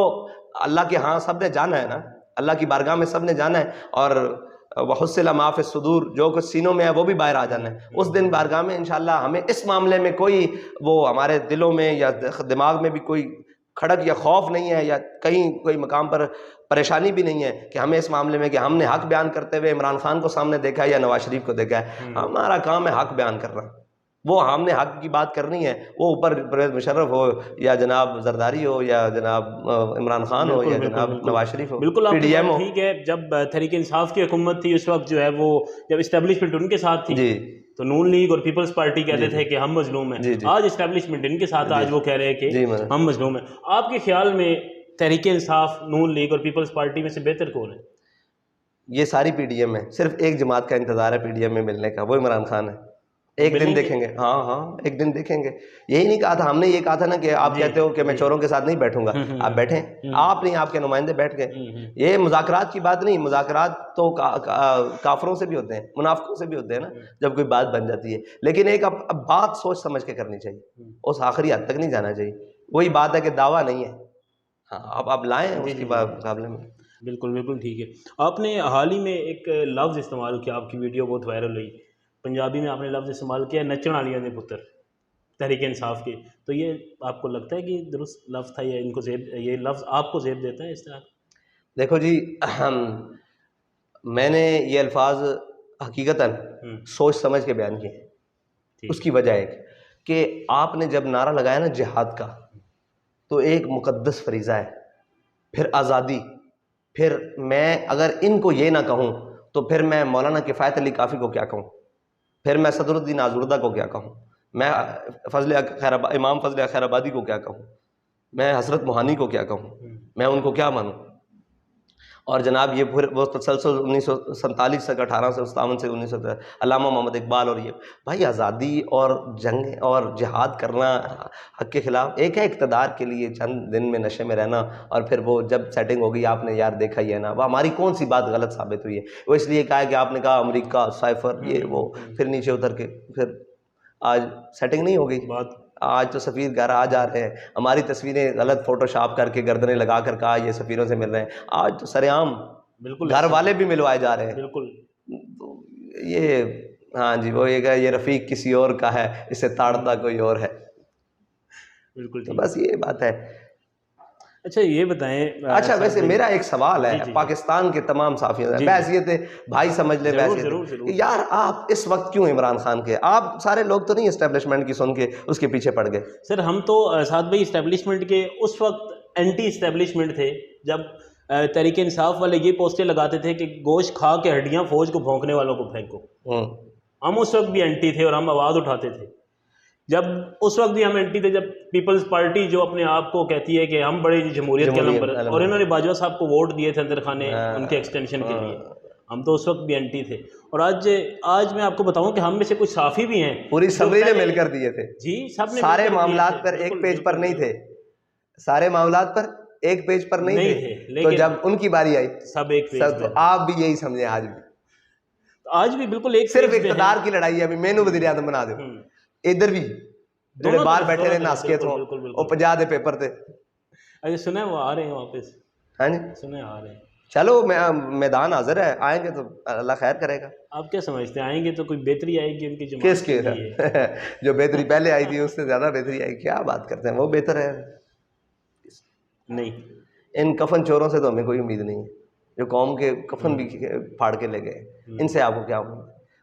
اللہ کے ہاں سب نے جانا ہے نا, اللہ کی بارگاہ میں سب نے جانا ہے. اور وحصل ما فی الصدور, جو کچھ سینوں میں ہے وہ بھی باہر آ جانا ہے. اس دن بارگاہ میں انشاءاللہ ہمیں اس معاملے میں کوئی وہ ہمارے دلوں میں یا دماغ میں بھی کوئی کھڑک یا خوف نہیں ہے, یا کہیں کوئی مقام پر پریشانی بھی نہیں ہے کہ ہمیں اس معاملے میں کہ ہم نے حق بیان کرتے ہوئے عمران خان کو سامنے دیکھا ہے یا نواز شریف کو دیکھا ہے. ہمارا کام ہے حق بیان کرنا. وہ ہم نے حق کی بات کرنی ہے, وہ اوپر پرویز مشرف ہو یا جناب زرداری ہو یا جناب عمران خان ہو یا جناب نواز شریف ہو, بالکل پی ڈی ایم ہو. ٹھیک ہے, جب تحریک انصاف کی حکومت تھی اس وقت جو ہے وہ جب اسٹیبلشمنٹ ان کے ساتھ تھی تو نون لیگ اور پیپلز پارٹی کہتے تھے کہ ہم مظلوم ہیں. آج اسٹیبلشمنٹ ان کے ساتھ, آج وہ کہہ رہے ہیں کہ ہم مظلوم ہیں. آپ کے خیال میں تحریک انصاف, نون لیگ اور پیپلز پارٹی میں سے بہتر کون ہے؟ یہ ساری پی ڈی ایم ہے, صرف ایک جماعت کا انتظار ہے پی ڈی ایم میں ملنے کا, وہ عمران خان ہے. ایک دن دیکھیں گے, ہاں ایک دن دیکھیں گے. یہی نہیں کہا تھا ہم نے, یہ کہا تھا نا کہ آپ کہتے ہو کہ میں چوروں کے ساتھ نہیں بیٹھوں گا, آپ بیٹھیں. آپ نہیں, آپ کے نمائندے بیٹھ گئے. یہ مذاکرات کی بات نہیں, مذاکرات تو کافروں سے بھی ہوتے ہیں, منافقوں سے بھی ہوتے ہیں نا جب کوئی بات بن جاتی ہے. لیکن ایک اب بات سوچ سمجھ کے کرنی چاہیے, اس آخری حد تک نہیں جانا چاہیے. وہی بات ہے کہ دعویٰ نہیں ہے, ہاں اب لائیں اس کے مقابلے میں. بالکل ٹھیک ہے. آپ نے حال ہی میں ایک لفظ استعمال کیا, آپ کی ویڈیو بہت وائرل ہوئی, پنجابی میں آپ نے لفظ استعمال کیا نچن والیاں دے پتر تحریک انصاف کے. تو یہ آپ کو لگتا ہے کہ درست لفظ تھا یا ان کو زیب, یہ لفظ آپ کو زیب دیتا ہے اس طرح؟ دیکھو جی, میں نے یہ الفاظ حقیقتاً سوچ سمجھ کے بیان کیے. اس کی وجہ ایک کہ آپ نے جب نعرہ لگایا نا جہاد کا، تو ایک مقدس فریضہ ہے، پھر آزادی، پھر میں اگر ان کو یہ نہ کہوں تو پھر میں مولانا کفایت علی کافی کو کیا کہوں، پھر میں صدر الدین آزردہ کو کیا کہوں، میں امام فضل خیر آبادی کو کیا کہوں، میں حضرت موہانی کو کیا کہوں، میں ان کو کیا مانوں؟ اور جناب یہ پھر وہ تسلسل 1947 سے 1857 سے 1900 علامہ محمد اقبال، اور یہ بھائی آزادی اور جنگ اور جہاد کرنا حق کے خلاف، ایک ہے اقتدار کے لیے چند دن میں نشے میں رہنا، اور پھر وہ جب سیٹنگ ہوگی آپ نے یار دیکھا ہی ہے نا، وہ ہماری کون سی بات غلط ثابت ہوئی ہے؟ وہ اس لیے کہا ہے کہ آپ نے کہا امریکہ سائفر یہ وہ، پھر نیچے اتر کے پھر آج سیٹنگ نہیں ہو گئی، آج تو سفیر گھر آ جا رہے ہیں، ہماری تصویریں غلط فوٹو شاپ کر کے گردنیں لگا کر کہا یہ سفیروں سے مل رہے ہیں، آج تو سر عام بالکل گھر والے بھی ملوائے جا رہے ہیں۔ بالکل تو یہ ہاں جی وہ یہ رفیق کسی اور کا ہے، اسے تاڑتا کوئی اور ہے، بالکل تو بس یہ بات ہے۔ اچھا یہ بتائیں، اچھا ویسے میرا ایک سوال ہے پاکستان کے تمام صحافیوں سے، بحیثیت بھائی سمجھ لیں، بحیثیت یار آپ اس وقت کیوں عمران خان کے، آپ سارے لوگ تو نہیں اسٹیبلشمنٹ کی سن کے اس کے پیچھے پڑ گئے؟ سر ہم تو سعد بھائی اسٹیبلشمنٹ کے اس وقت اینٹی اسٹیبلشمنٹ تھے جب تحریک انصاف والے یہ پوسٹیں لگاتے تھے کہ گوشت کھا کے ہڈیاں فوج کو بھونکنے والوں کو پھینکو، ہم اس وقت بھی اینٹی تھے اور ہم آواز اٹھاتے تھے۔ جب اس وقت بھی ہم اینٹی تھے جب پیپلز پارٹی جو اپنے آپ کو کہتی ہے کہ ہم بڑے جمہوریت کے نمبر، اور انہوں نے باجوہ صاحب کو ووٹ دیے تھے اندر خانے ان کے ایکسٹینشن کے لیے، ہم تو اس وقت بھی اینٹی تھے۔ اور آج میں آپ کو بتاؤں کہ ہم میں سے کچھ صحافی بھی ہیں، پوری اسمبلی نے مل کر دیے تھے جی سب نے، سارے معاملات پر ایک پیج پر نہیں تھے، سارے معاملات پر ایک پیج پر نہیں تھے، تو جب ان کی باری آئی سب ایک پیج تو آپ بھی یہی سمجھیں، آج بھی بالکل ایک صرف اقتدار کی لڑائی ہے، ابھی مینو وزیر اعظم بنا دو، ادھر بھی جڑے باہر بیٹھے رہے ناسکیت ہوں وہ 50 دے پیپر تھے۔ اچھا سنا ہے وہ آ رہے ہیں واپس؟ ہاں جی سنا ہے آ رہے ہیں، چلو میدان حاضر ہے، آئیں گے تو اللہ خیر کرے گا۔ آپ کیا سمجھتے ہیں آئیں گے تو کوئی بہتری آئے گی ان کی جماعت کس کے جو بہتری پہلے آئی تھی اس سے زیادہ بہتری آئی، کیا بات کرتے ہیں، وہ بہتر ہے نہیں؟ ان کفن چوروں سے تو ہمیں کوئی امید نہیں ہے، جو قوم کے کفن بھی پھاڑ کے لے گئے، ان سے آپ کو کیا امید؟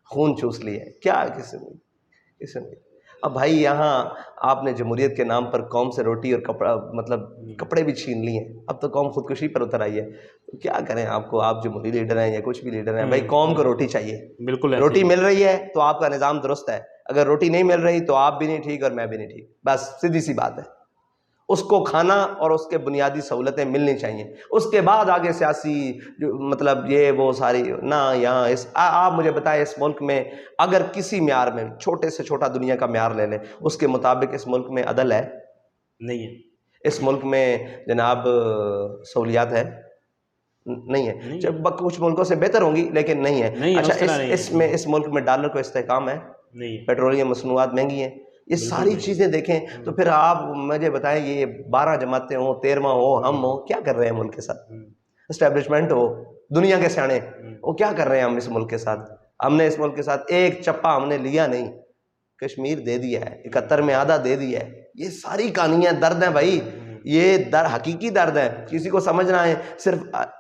خون چوس لیا ہے، کیا کس امید؟ اب بھائی یہاں آپ نے جمہوریت کے نام پر قوم سے روٹی اور کپڑا مطلب کپڑے بھی چھین لیے ہیں، اب تو قوم خودکشی پر اتر آئی ہے، تو کیا کریں آپ کو، آپ جمہوری لیڈر ہیں یا کچھ بھی لیڈر ہیں، بھائی قوم کو روٹی چاہیے، بالکل روٹی مل رہی ہے تو آپ کا نظام درست ہے، اگر روٹی نہیں مل رہی تو آپ بھی نہیں ٹھیک اور میں بھی نہیں ٹھیک، بس سیدھی سی بات ہے۔ اس کو کھانا اور اس کے بنیادی سہولتیں ملنی چاہیے، اس کے بعد آگے سیاسی مطلب یہ وہ ساری نہ یہاں آپ مجھے بتائیں اس ملک میں اگر کسی معیار میں چھوٹے سے چھوٹا دنیا کا معیار لے لیں اس کے مطابق اس ملک میں عدل ہے؟ نہیں ہے۔ اس ملک میں جناب سہولیات ہے؟ نہیں ہے۔ جب کچھ ملکوں سے بہتر ہوں گی لیکن نہیں ہے۔ اچھا اس ملک میں ڈالر کو استحکام ہے؟ نہیں۔ پیٹرولیم مصنوعات مہنگی ہیں، یہ ساری چیزیں دیکھیں تو پھر آپ مجھے بتائیں یہ 12 جماعتیں ہوں، 13واں ہو، ہم ہوں، کیا کر رہے ہیں ملک کے ساتھ؟ اسٹیبلشمنٹ ہو، دنیا کے سیانے، وہ کیا کر رہے ہیں ہم اس ملک کے ساتھ؟ ہم نے اس ملک کے ساتھ ایک چپا ہم نے لیا نہیں، کشمیر دے دیا ہے، 71 میں آدھا دے دیا ہے، یہ ساری کہانیاں درد ہیں بھائی، یہ حقیقی درد ہے، کسی کو سمجھنا ہے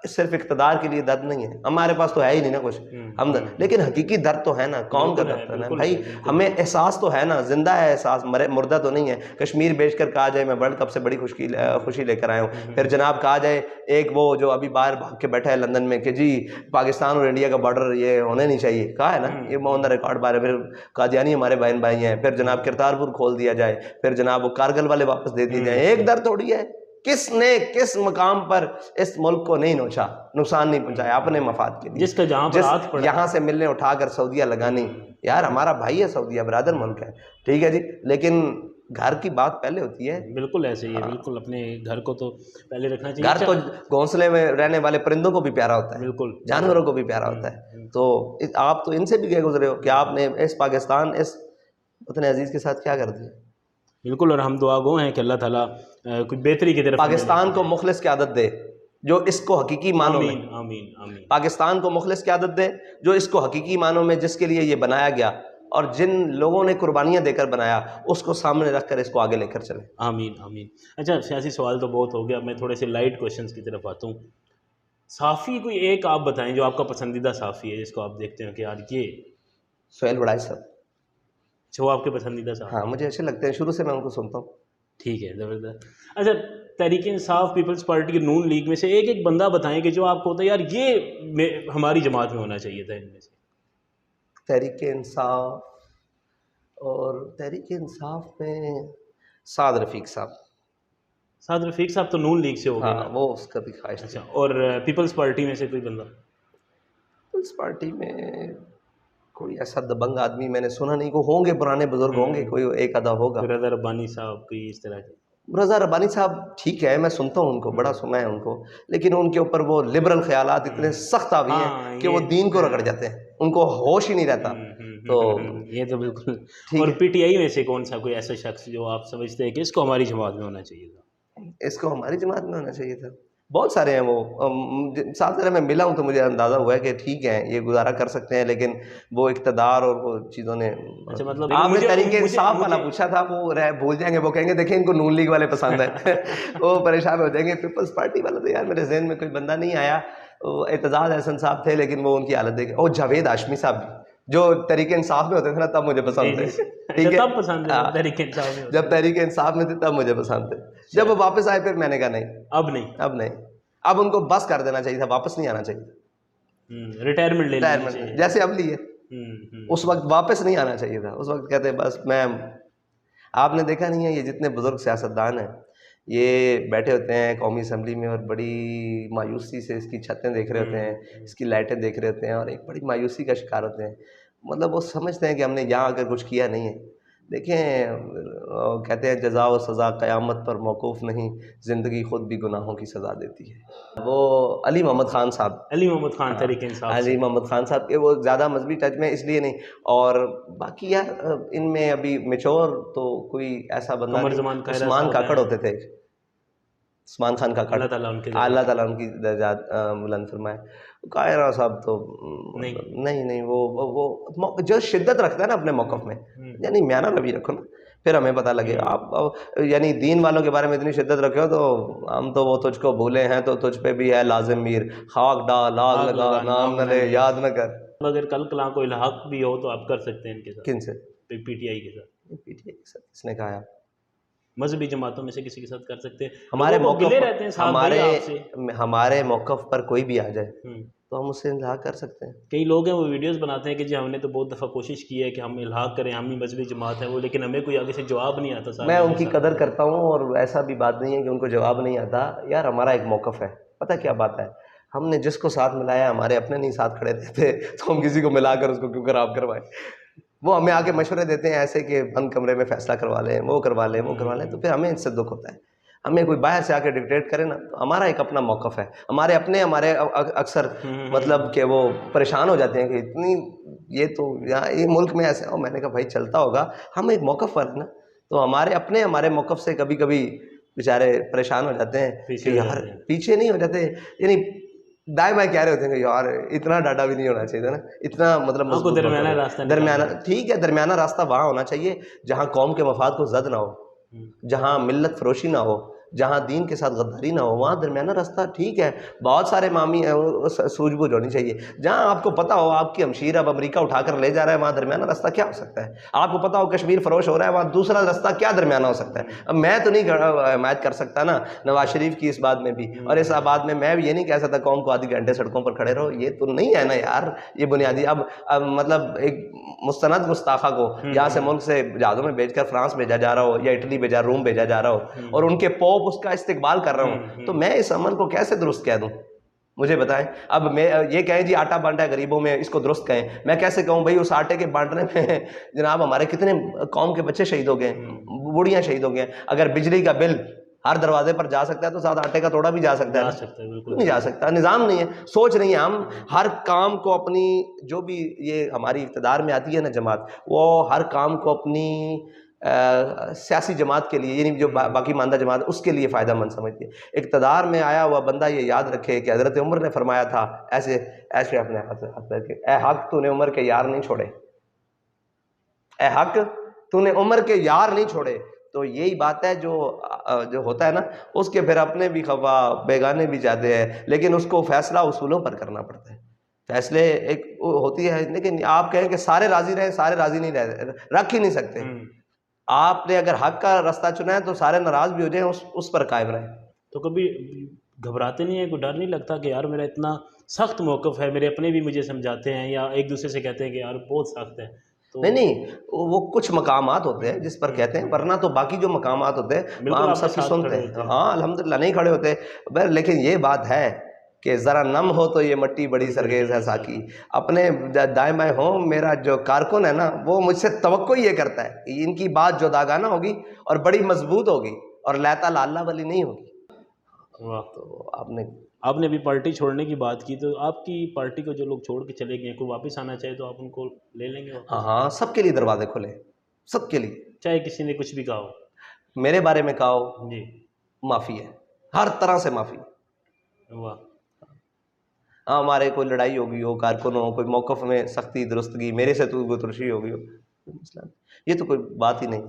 صرف اقتدار کے لیے درد نہیں ہے، ہمارے پاس تو ہے ہی نہیں نا کچھ ہم، لیکن حقیقی درد تو ہے نا، قوم کا درد ہے بھائی، ہمیں احساس تو ہے نا، زندہ ہے احساس، مردہ تو نہیں ہے۔ کشمیر بیچ کر کہا جائے میں ورلڈ کپ سے بڑی خوشی لے کر آیا ہوں، پھر جناب کہا جائے ایک وہ جو ابھی باہر بھاگ کے بیٹھا ہے لندن میں کہ جی پاکستان اور انڈیا کا بارڈر یہ ہونے نہیں چاہیے، کہا ہے نا، یہ آن دا ریکارڈ بارے، پھر قادیانی ہمارے بھائی ہیں، پھر جناب کرتارپور کھول دیا جائے، پھر جناب وہ کارگل والے واپس دے دیے جائیں، ایک درد تھوڑی ہے۔ کس نے کس مقام پر اس ملک کو نہیں نوچا، نقصان نہیں پہنچایا اپنے مفاد کے لیے، جس کا جہاں پر ہاتھ پڑا، یہاں سے ملنے اٹھا کر سعودیہ لگانی، یار ہمارا بھائی ہے سعودیہ، برادر ملک ہے، ٹھیک ہے جی، لیکن گھر کی بات پہلے ہوتی ہے۔ بالکل ایسے ہی ہے، بالکل اپنے گھر کو تو پہلے رکھنا چاہیے، گھر تو گھونسلے میں رہنے والے پرندوں کو بھی پیارا ہوتا ہے، بالکل جانوروں کو بھی پیارا ہوتا ہے، تو آپ تو ان سے بھی گئے گزرے ہو کہ آپ نے اس پاکستان اس وطن عزیز کے ساتھ کیا کر دیا۔ بالکل، اور ہم دعا گو ہیں کہ اللہ تعالیٰ کچھ بہتری کی طرف پاکستان کو مخلص کی عادت دے جو اس کو حقیقی معنوں میں، آمین آمین، پاکستان کو مخلص کی عادت دے جو اس کو حقیقی معنوں میں جس کے لیے یہ بنایا گیا اور جن لوگوں نے قربانیاں دے کر بنایا اس کو سامنے رکھ کر اس کو آگے لے کر چلیں، آمین آمین۔ اچھا سیاسی سوال تو بہت ہو گیا، میں تھوڑے سے لائٹ کویشچنز کی طرف آتا ہوں۔ صحافی کوئی ایک آپ بتائیں جو آپ کا پسندیدہ صحافی ہے جس کو آپ دیکھتے ہیں کہ یار یہ سہیل وڑائی صاحب، اچھا، وہ آپ کے پسندیدہ صاحب؟ ہاں مجھے اچھے لگتے ہیں، شروع سے میں ان کو سنتا ہوں. ٹھیک ہے، زبردست. اچھا، تحریک انصاف، پیپلز پارٹی، نون لیگ میں سے ایک ایک بندہ بتائیں کہ جو آپ کو ہوتا ہے یار یہ ہماری جماعت میں ہونا چاہیے تھا ان میں سے. تحریک انصاف، اور تحریک انصاف میں سعد رفیق صاحب. سعد رفیق صاحب تو نون لیگ سے ہو گئے ہاں نا. وہ اس کا بھی خواہش تھی. اچھا، اور پیپلز پارٹی میں سے کوئی بندہ؟ پیپلز پارٹی میں کوئی ایسا دبنگ آدمی میں نے سنا نہیں. کو ہوں گے پرانے بزرگ ہوں گے، کوئی ایک آدھا ہوگا. رضا ربانی صاحب کوئی اس طرح کے؟ رضا ربانی صاحب ٹھیک ہے، میں سنتا ہوں ان کو، بڑا سنا ہے ان کو، لیکن ان کے اوپر وہ لبرل خیالات اتنے سخت حاوی ہیں کہ وہ دین کو رگڑ جاتے ہیں، ان کو ہوش ہی نہیں رہتا. تو یہ تو بالکل. اور پی ٹی آئی میں سے کون سا کوئی ایسا شخص جو آپ سمجھتے ہیں کہ اس کو ہماری جماعت میں ہونا چاہیے تھا؟ اس کو ہماری جماعت میں ہونا چاہیے تھا. بہت سارے ہیں وہ. ساتھ ذرا میں ملا ہوں تو مجھے اندازہ ہوا ہے کہ ٹھیک ہے یہ گزارا کر سکتے ہیں، لیکن وہ اقتدار اور وہ چیزوں نے. اچھا، مطلب آپ نے تحریک انصاف والا پوچھا تھا، وہ بھول جائیں گے، وہ کہیں گے دیکھیں ان کو نون لیگ والے پسند ہیں وہ پریشان ہو جائیں گے. پیپلز پارٹی والا تو یار میرے ذہن میں کوئی بندہ نہیں آیا. اعتزاز احسن صاحب تھے لیکن وہ ان کی حالت دیکھیں. اور جاوید ہاشمی صاحب بھی جو تحریک انصاف میں ہوتے تھے نا تب مجھے پسند تھے. ٹھیک ہے، تب پسند ہے تحریک انصاف میں؟ جب تحریک انصاف میں تھے تب مجھے پسند تھے. جب وہ واپس آئے پھر میں نے کہا نہیں، اب نہیں. اب نہیں. اب ان کو بس کر دینا چاہیے تھا، واپس نہیں آنا چاہیے تھا. ریٹائرمنٹ لے لینی چاہیے جیسے اب لی ہے، اس وقت واپس نہیں آنا چاہیے تھا. اس وقت کہتے بس میں. آپ نے دیکھا نہیں ہے یہ جتنے بزرگ سیاستدان ہیں یہ بیٹھے ہوتے ہیں قومی اسمبلی میں اور بڑی مایوسی سے اس کی چھتیں دیکھ رہے ہوتے ہیں، اس کی لائٹیں دیکھ رہے ہوتے ہیں اور ایک بڑی مایوسی کا شکار ہوتے ہیں. مطلب وہ سمجھتے ہیں کہ ہم نے یہاں آ کر کچھ کیا نہیں ہے. دیکھیں کہتے ہیں جزا و سزا قیامت پر موقوف نہیں، زندگی خود بھی گناہوں کی سزا دیتی ہے. وہ علی محمد خان صاحب، علی محمد خان تحریک انصاف. علی محمد خان صاحب کے وہ زیادہ مذہبی ٹچ میں اس لیے نہیں. اور باقی یار ان میں ابھی میچور تو کوئی ایسا بندہ نہیں. عثمان کاکڑ ہوتے تھے، عثمان خان کاکڑ، اللہ تعالیٰ ان کی درجات بلند فرمائے. قاہرہ صاحب تو نہیں وہ جو شدت رکھتا ہے نا اپنے موقف میں، یعنی میانہ روی رکھو نا پھر ہمیں پتہ لگے. آپ یعنی دین والوں کے بارے میں اتنی شدت رکھے ہو تو ہم تو وہ تجھ کو بھولے ہیں تو تجھ پہ بھی ہے لازم میر، خاک ڈال آگ لگا نام نہ لے یاد نہ کر. اگر کل کلاں کو الحاق بھی ہو تو آپ کر سکتے ہیں ان کے ساتھ. کن سے؟ پی ٹی آئی کے ساتھ. پی ٹی آئی کے ساتھ کس نے کہا؟ مذہبی جماعتوں میں سے کسی کے ساتھ کر سکتے ہیں. ہمارے ہمارے موقف پر کوئی بھی آ جائے تو ہم اس سے الحاق کر سکتے ہیں. کئی لوگ ہیں وہ ویڈیوز بناتے ہیں کہ جی ہم نے تو بہت دفعہ کوشش کی ہے کہ ہم الحاق کریں، ہم ہی مذہبی جماعت ہے وہ، لیکن ہمیں کوئی آگے سے جواب نہیں آتا. میں ان کی قدر کرتا ہوں اور ایسا بھی بات نہیں ہے کہ ان کو جواب نہیں آتا. یار ہمارا ایک موقف ہے، پتہ کیا بات ہے، ہم نے جس کو ساتھ ملایا ہمارے اپنے نہیں ساتھ کھڑے رہتے تو ہم کسی کو ملا کر اس کو کیوں خراب کروائیں. وہ ہمیں آ کے مشورے دیتے ہیں ایسے کہ بند کمرے میں فیصلہ کروا لیں، وہ کروا لیں، وہ کروا لیں، تو پھر ہمیں اس سے دکھ ہوتا ہے. ہمیں کوئی باہر سے آ کے ڈکٹیٹ کرے نا تو ہمارا ایک اپنا موقف ہے. ہمارے اکثر مطلب کہ وہ پریشان ہو جاتے ہیں کہ اتنی یہ تو یہاں یہ ملک میں ایسے ہو. میں نے کہا بھائی چلتا ہوگا، ہم ایک موقف پر نا تو ہمارے موقف سے کبھی کبھی بیچارے پریشان ہو جاتے ہیں کہ یار پیچھے نہیں ہو جاتے، یعنی دائیں بائیں کہہ رہے ہوتے ہیں کہ یار اتنا ڈاٹا بھی نہیں ہونا چاہیے تھا نا، اتنا مطلب درمیانہ. ٹھیک ہے، درمیانہ راستہ وہاں ہونا چاہیے جہاں قوم کے مفاد کو زد نہ ہو، جہاں ملت فروشی نہ ہو، جہاں دین کے ساتھ غداری نہ ہو، وہاں درمیانہ راستہ ٹھیک ہے. بہت سارے معامی سوجھ بوجھ ہونی چاہیے. جہاں آپ کو پتہ ہو آپ کی ہمشیر اب امریکہ اٹھا کر لے جا رہا ہے وہاں درمیانہ راستہ کیا ہو سکتا ہے. آپ کو پتہ ہو کشمیر فروش ہو رہا ہے وہاں دوسرا راستہ کیا درمیانہ ہو سکتا ہے. اب میں تو نہیں حمایت کر سکتا نا نواز شریف کی اس بات میں بھی، اور اس بات میں بھی یہ نہیں کہہ سکتا قوم کو آدھی گھنٹے سڑکوں پر کھڑے رہو. یہ تو نہیں ہے نا یار، یہ بنیادی. اب مطلب ایک مستند گستاخہ کو یہاں سے ملک سے جہازوں میں بھیج کر فرانس بھیجا جا رہا ہو یا اٹلی بھیجا، روم بھیجا جا رہا ہو اور ان کے پوپ اس کا استقبال کر رہا ہوں، تو میں اس عمل کو کیسے درست کہہ دوں؟ مجھے بتائیں. اب میں یہ کہیں جی آٹا بانٹا ہے غریبوں میں، اس کو درست کہیں. میں کیسے کہوں بھائی اس آٹے کے بانٹنے میں جناب ہمارے کتنے قوم کے بچے شہید ہو گئے، بوڑھیاں شہید ہو گئے. اگر بجلی کا بل ہر دروازے پر جا سکتا ہے تو ساتھ آٹے کا توڑا بھی جا سکتا ہے. نہیں جا سکتا. نظام نہیں ہے، سوچ نہیں ہے. ہم ہر کام کو اپنی جو بھی یہ ہماری اقتدار میں آتی ہے نا جماعت، وہ ہر کام کو اپنی سیاسی جماعت کے لیے، یعنی جو باقی ماندہ جماعت اس کے لیے فائدہ مند سمجھتی ہے. اقتدار میں آیا ہوا بندہ یہ یاد رکھے کہ حضرت عمر نے فرمایا تھا ایسے اپنے ہاتھ رکھ کے، اے حق تو نے عمر کے یار نہیں چھوڑے، اے حق تو نے عمر کے یار نہیں چھوڑے. تو یہی بات ہے جو ہوتا ہے نا، اس کے پھر اپنے بھی خفا بیگانے بھی جاتے ہیں، لیکن اس کو فیصلہ اصولوں پر کرنا پڑتا ہے. فیصلے ایک ہوتی ہے، لیکن آپ کہیں کہ سارے راضی رہیں، سارے راضی نہیں رکھ ہی نہیں سکتے. آپ نے اگر حق کا راستہ چنا ہے تو سارے ناراض بھی ہو جائیں، اس پر قائم رہیں. تو کبھی گھبراتے نہیں ہیں، کوئی ڈر نہیں لگتا کہ یار میرا اتنا سخت موقف ہے، میرے اپنے بھی مجھے سمجھاتے ہیں یا ایک دوسرے سے کہتے ہیں کہ یار بہت سخت ہے تو؟ نہیں وہ کچھ مقامات ہوتے ہیں جس پر کہتے ہیں، ورنہ تو باقی جو مقامات ہوتے ہیں وہاں بالکل ہم آپ کے سب کی ساتھ سنتے کھڑے ہیں. ہوتے ہیں. ہاں الحمدللہ نہیں کھڑے ہوتے، لیکن یہ بات ہے کہ ذرا نم ہو تو یہ مٹی بڑی سرگیز ہے ساکی. اپنے دائیں بائیں ہوں، میرا جو کارکن ہے نا وہ مجھ سے توقع یہ کرتا ہے کہ ان کی بات جداگانہ ہوگی اور بڑی مضبوط ہوگی اور لیتا لالا والی نہیں ہوگی. واہ. تو آپ نے ابھی پارٹی چھوڑنے کی بات کی، تو آپ کی پارٹی کو جو لوگ چھوڑ کے چلے گئے، کوئی واپس آنا چاہے تو آپ ان کو لے لیں گے واپس؟ ہاں سب کے لیے دروازے کھلے، سب کے لیے. چاہے کسی نے کچھ بھی کہا ہو. میرے بارے میں کہا ہو، جی. معافی ہے، ہر طرح سے معافی. واہ. ہاں ہمارے کوئی لڑائی ہوگی ہو، کارکن ہو، کوئی موقف میں سختی درستگی، میرے سے تو ترشی ہوگی ہو، مسئلہ نہیں. یہ تو کوئی بات ہی نہیں.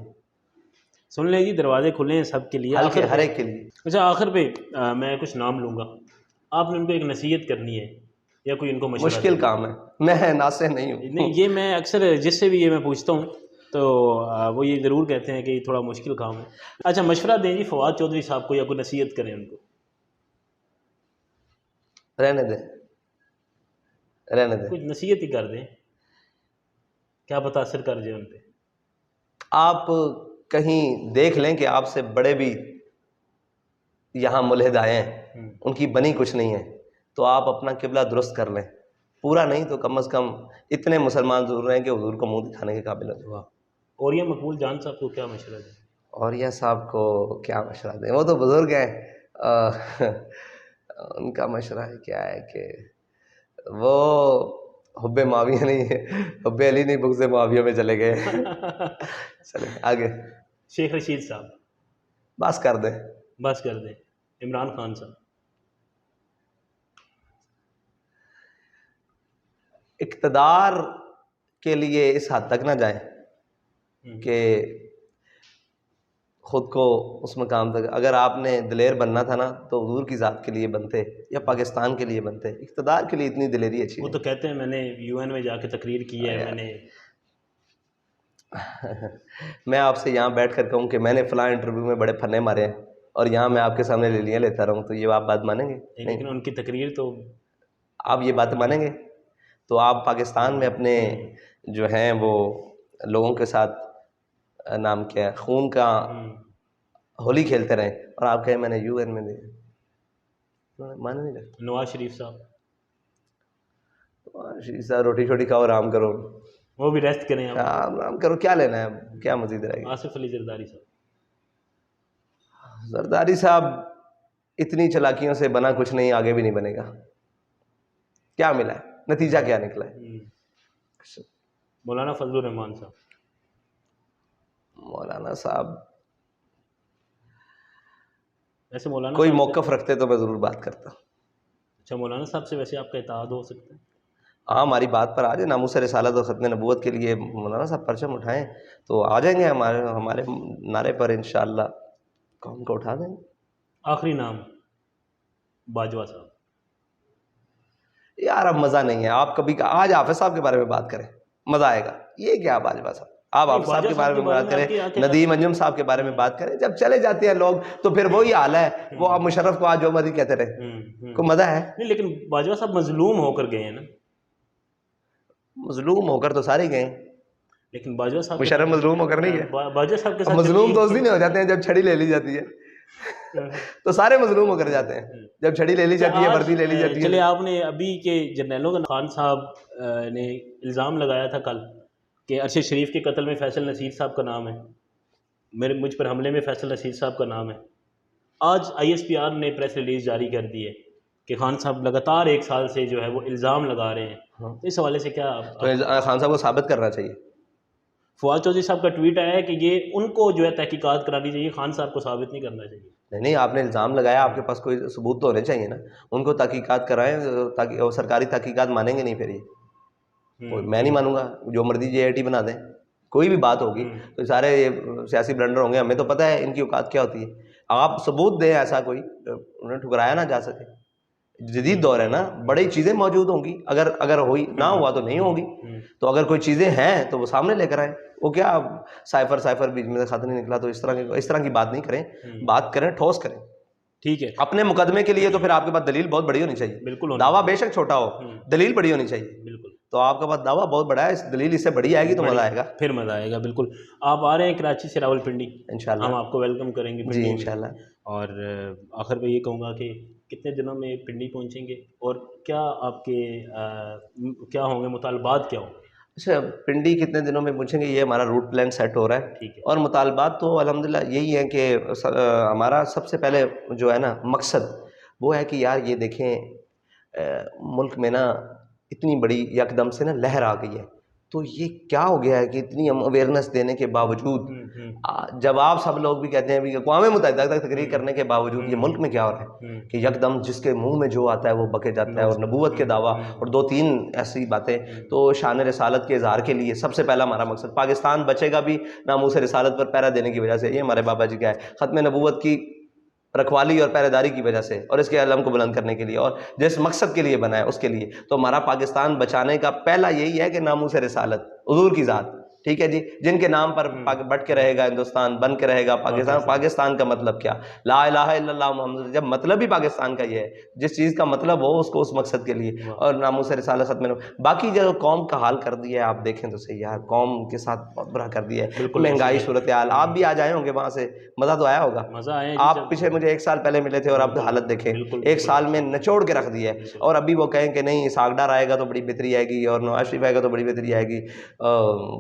سن لیں جی، دروازے کھلے ہیں سب کے لیے. ہلکے آخر ہر پہ ایک کے لیے. اچھا، آخر پہ میں کچھ نام لوں گا، آپ نے ان کو ایک نصیحت کرنی ہے یا کوئی ان کو مشورہ مشکل کام ہے، میں ناصح نہیں ہوں. نہیں، یہ میں اکثر جس سے بھی یہ میں پوچھتا ہوں تو وہ یہ ضرور کہتے ہیں کہ یہ تھوڑا مشکل کام ہے. اچھا، مشورہ دیں جی فواد چودھری صاحب کو یا کوئی نصیحت کریں ان کو. رہنے دیں، رہنے دیں. کچھ نصیحت ہی کر دیں، کیا پتہ اثر کر جائے ان پہ. آپ کہیں دیکھ لیں کہ آپ سے بڑے بھی یہاں ملحد آئے ہیں، ان کی بنی کچھ نہیں ہے، تو آپ اپنا قبلہ درست کر لیں. پورا نہیں تو کم از کم اتنے مسلمان ضرور ہیں کہ حضور کو منہ دکھانے کے قابل ہو جائے. واہ. اور یہ مقبول جان صاحب کو کیا مشورہ دیں؟ اور یہ صاحب کو کیا مشورہ دیں، وہ تو بزرگ ہیں. ان کا مشورہ ہے کیا ہے کہ وہ حب معاویہ نہیں ہے، حب علی نہیں، بغض معاویہ میں چلے گئے. چلیں آگے. شیخ رشید صاحب. بس کر دیں. بس کر دیں. عمران خان صاحب. اقتدار کے لیے اس حد تک نہ جائیں کہ خود کو اس مقام تک. اگر آپ نے دلیر بننا تھا نا تو حضور کی ذات کے لیے بنتے یا پاکستان کے لیے بنتے. اقتدار کے لیے اتنی دلیری اچھی وہ تو کہتے ہیں میں نے UN میں جا کے تقریر کی ہے. میں آپ سے یہاں بیٹھ کر کہوں کہ میں نے فلاں انٹرویو میں بڑے پھنے مارے ہیں اور یہاں میں آپ کے سامنے لیلیاں لیتا رہوں تو یہ آپ بات مانیں گے؟ لیکن ان کی تقریر تو آپ یہ بات مانیں گے؟ تو آپ پاکستان میں اپنے جو ہیں وہ لوگوں کے ساتھ نام کیا ہے خون کا ہولی کھیلتے رہیں اور آپ کہیں میں نے UN میں دیا، مانے نہیں لگتا. نواز شریف صاحب. شریف صاحب روٹی شوٹی کھاؤ، آرام کرو. وہ بھی ریسٹ کریں. آرام کرو، کیا لینا ہے، کیا مزید رہے گا. آصف علی زرداری صاحب. زرداری صاحب اتنی چلاکیوں سے بنا کچھ نہیں، آگے بھی نہیں بنے گا. کیا ملا ہے، نتیجہ کیا نکلا ہے. مولانا فضل الرحمان صاحب. مولانا صاحب ویسے مولانا کوئی صاحب موقف رکھتے تو میں ضرور بات کرتا. اچھا، مولانا صاحب سے ویسے آپ کا اتحاد ہو سکتا ہے؟ ہاں ہماری بات پر آ جائے، ناموس رسالت اور ختم نبوت کے لیے مولانا صاحب پرچم اٹھائیں تو آ جائیں گے ہمارے نعرے پر انشاءاللہ قوم کو اٹھا دیں گے. آخری نام باجوہ صاحب. یار اب مزہ نہیں ہے. آپ کبھی آج حافظ صاحب کے بارے میں بات کریں، مزہ آئے گا. یہ کیا باجوہ صاحب، آپ حافظ صاحب کے بارے میں بات کریں، ندیم انجم صاحب کے بارے میں بات کریں. جب چلے جاتے ہیں لوگ تو پھر وہی حال ہے. وہ آپ مشرف کو آج جو مرضی کہتے رہے، کوئی مزہ ہے؟ نہیں، لیکن باجوہ صاحب مظلوم ہو کر گئے ہیں نا. مظلوم ہو کر تو سارے گئے، لیکن باجوہ صاحب مشرف مظلوم ہو کر نہیں گئے. باجوہ صاحب کے ساتھ مظلوم تو اس دن ہو جاتے ہیں جب چھڑی لے لی جاتی ہے. تو سارے مظلوم ہو کر جاتے ہیں جب چھڑی لے لی جاتی ہے، وردی لے لی جاتی ہے. چلے آپ نے ابھی کے جرنیلوں کا خان صاحب نے الزام لگایا تھا کل کہ ارشد شریف کے قتل میں فیصل نصیر صاحب کا نام ہے، مجھ پر حملے میں فیصل نصیر صاحب کا نام ہے. آج ISPR نے پریس ریلیز جاری کر دی ہے کہ خان صاحب لگاتار 1 سال سے جو ہے وہ الزام لگا رہے ہیں. تو اس حوالے سے کیا تو خان صاحب کو ثابت کرنا چاہیے. فواد چودھری صاحب کا ٹویٹ آیا ہے کہ یہ ان کو جو ہے تحقیقات کرانی چاہیے، خان صاحب کو ثابت نہیں کرنا چاہیے. نہیں، آپ نے الزام لگایا، آپ کے پاس کوئی ثبوت تو ہونے چاہیے نا. ان کو تحقیقات کرائیں تاکہ سرکاری تحقیقات مانیں گے نہیں. پھر یہ میں نہیں مانوں گا، جو مرضی JIT بنا دیں. کوئی بھی بات ہوگی تو سارے سیاسی بلنڈر ہوں گے، ہمیں تو پتہ ہے ان کی اوقات کیا ہوتی ہے. آپ ثبوت دیں ایسا کوئی، انہیں ٹھکرایا نہ جا سکے. جدید دور ہے نا, بڑی چیزیں موجود ہوں گی, اگر ہوئی نہ ہوا تو نہیں ہوگی. تو اگر کوئی چیزیں ہیں تو وہ سامنے لے کر آئیں. وہ کیا سائفر بیچ میں سے خط نہیں نکلا تو اس طرح کی بات نہیں کریں, بات کریں ٹھوس کریں. ٹھیک ہے. اپنے مقدمے کے لیے تو پھر آپ کے پاس دلیل بہت بڑی ہونی چاہیے. بالکل. دعویٰ بے شک چھوٹا ہو, دلیل بڑی ہونی چاہیے. بالکل. تو آپ کے پاس دعویٰ بہت بڑا ہے, اس دلیل اس سے بڑی آئے گی تو مزہ آئے گا, پھر مزہ آئے گا. بالکل. آپ آ رہے ہیں کراچی سے راولپنڈی, انشاءاللہ ہم آپ کو ویلکم کریں گے جی انشاءاللہ. اور آخر میں یہ کہوں گا کہ کتنے دنوں میں پنڈی پہنچیں گے, اور کیا آپ کے کیا ہوں گے مطالبات, کیا ہوں گے؟ اچھا, پنڈی کتنے دنوں میں پوچھیں گے, یہ ہمارا روٹ پلان سیٹ ہو رہا ہے. ٹھیک ہے. اور مطالبات تو الحمدللہ یہی ہے کہ ہمارا سب سے پہلے جو ہے نا مقصد وہ ہے کہ یار یہ دیکھیں ملک میں نا اتنی بڑی یکدم سے نا لہر آ گئی ہے, تو یہ کیا ہو گیا ہے کہ اتنی ہم اویئرنیس دینے کے باوجود, جب آپ سب لوگ بھی کہتے ہیں بھی اقوام متحدہ تک تقریر کرنے کے باوجود یہ ملک میں کیا ہو رہا ہے کہ یکدم جس کے منہ میں جو آتا ہے وہ بکے جاتا ہے, اور نبوت کے دعویٰ اور 2-3 ایسی باتیں. تو شان رسالت کے اظہار کے لیے سب سے پہلا ہمارا مقصد, پاکستان بچے گا بھی ناموس رسالت پر پہرا دینے کی وجہ سے, یہ ہمارے بابا جی کا ہے, ختم نبوت کی رکھوالی اور پہرے داری کی وجہ سے, اور اس کے علم کو بلند کرنے کے لیے, اور جس مقصد کے لیے بنا ہے اس کے لیے. تو ہمارا پاکستان بچانے کا پہلا یہی ہے کہ ناموس رسالت حضور کی ذات, ٹھیک ہے جی, جن کے نام پر بٹ کے رہے گا ہندوستان, بن کے رہے گا پاکستان. پاکستان کا مطلب کیا, لا الہ الا اللہ محمد, جب مطلب ہی پاکستان کا یہ ہے, جس چیز کا مطلب ہو اس کو اس مقصد کے لیے, اور ناموس رسالت ختم. باقی جو قوم کا حال کر دیا ہے آپ دیکھیں تو صحیح یار, قوم کے ساتھ بہت برا کر دیا ہے, مہنگائی, صورتحال. آپ بھی آ جائے ہوں گے وہاں سے, مزہ تو آیا ہوگا. مزہ آیا. آپ پیچھے مجھے 1 سال پہلے ملے تھے اور آپ حالت دیکھیں, 1 سال میں نچوڑ کے رکھ دیا ہے. اور ابھی وہ کہیں کہ نہیں اسحاق ڈار آئے گا تو بڑی بہتری آئے گی, اور نواز شریف آئے گا تو بڑی بہتری آئے گی.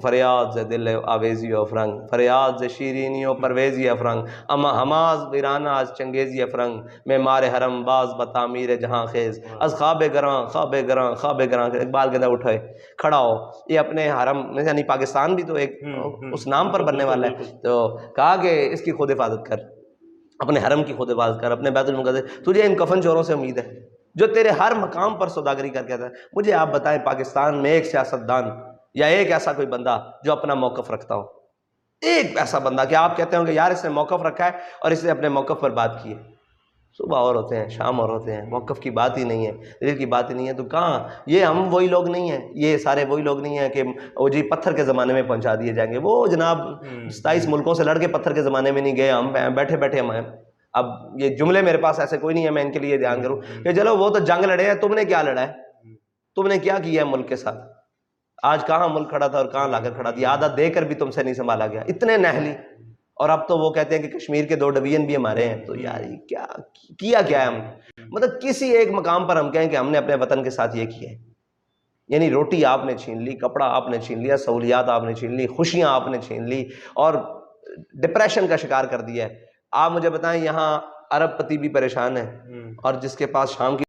فریاد سے دل آویزی افرنگ, فریاد سے شیرینی و پرویزی افرنگ, اما حماز ویرانہ از چنگیزی افرنگ, میں مار حرم باز بتعمیر جہاں خیز, از خواب گراں خواب گراں خواب گراں. اقبال کہتا ہے اٹھائے کھڑا ہو, یہ اپنے حرم یعنی پاکستان بھی تو ایک اس نام پر بننے والا ہے. تو کہا کہ اس کی خود حفاظت کر, اپنے حرم کی خود حفاظت کر, اپنے بیت المقدس. تجھے ان کفن چوروں سے امید ہے جو تیرے ہر مقام پر سوداگری کر کے آتا ہے. مجھے آپ بتائیں پاکستان میں ایک سیاستدان یا ایک ایسا کوئی بندہ جو اپنا موقف رکھتا ہو, ایک ایسا بندہ کہ آپ کہتے ہوں کہ یار اس نے موقف رکھا ہے اور اس نے اپنے موقف پر بات کی ہے. صبح اور ہوتے ہیں, شام اور ہوتے ہیں, موقف کی بات ہی نہیں ہے, دل کی بات ہی نہیں ہے. تو کہاں یہ ہم وہی لوگ نہیں ہیں, یہ سارے وہی لوگ نہیں ہیں کہ وہ جی پتھر کے زمانے میں پہنچا دیے جائیں گے. وہ جناب 27 ملکوں سے لڑ کے پتھر کے زمانے میں نہیں گئے, ہم بیٹھے بیٹھے ہم ہیں. اب یہ جملے میرے پاس ایسے کوئی نہیں ہے میں ان کے لیے دھیان کروں کہ چلو وہ تو جنگ لڑے ہیں, تم نے کیا لڑا ہے, تم نے کیا کیا ہے ملک کے ساتھ. آج کہاں ملک کھڑا تھا اور کہاں لا کر کھڑا دیا, آدھا دے کر بھی تم سے نہیں سنبھالا گیا, اتنے نہلی. اور اب تو وہ کہتے ہیں کہ کشمیر کے 2 ڈویژن بھی ہمارے ہیں. تو یار کیا ہے ہم, مطلب کسی ایک مقام پر ہم کہیں کہ ہم نے اپنے وطن کے ساتھ یہ کیا ہے, یعنی روٹی آپ نے چھین لی, کپڑا آپ نے چھین لیا, سہولیات آپ نے چھین لی, خوشیاں آپ نے چھین لی, اور ڈپریشن کا شکار کر دیا ہے. آپ مجھے بتائیں یہاں ارب پتی بھی پریشان ہے, اور جس کے پاس شام کی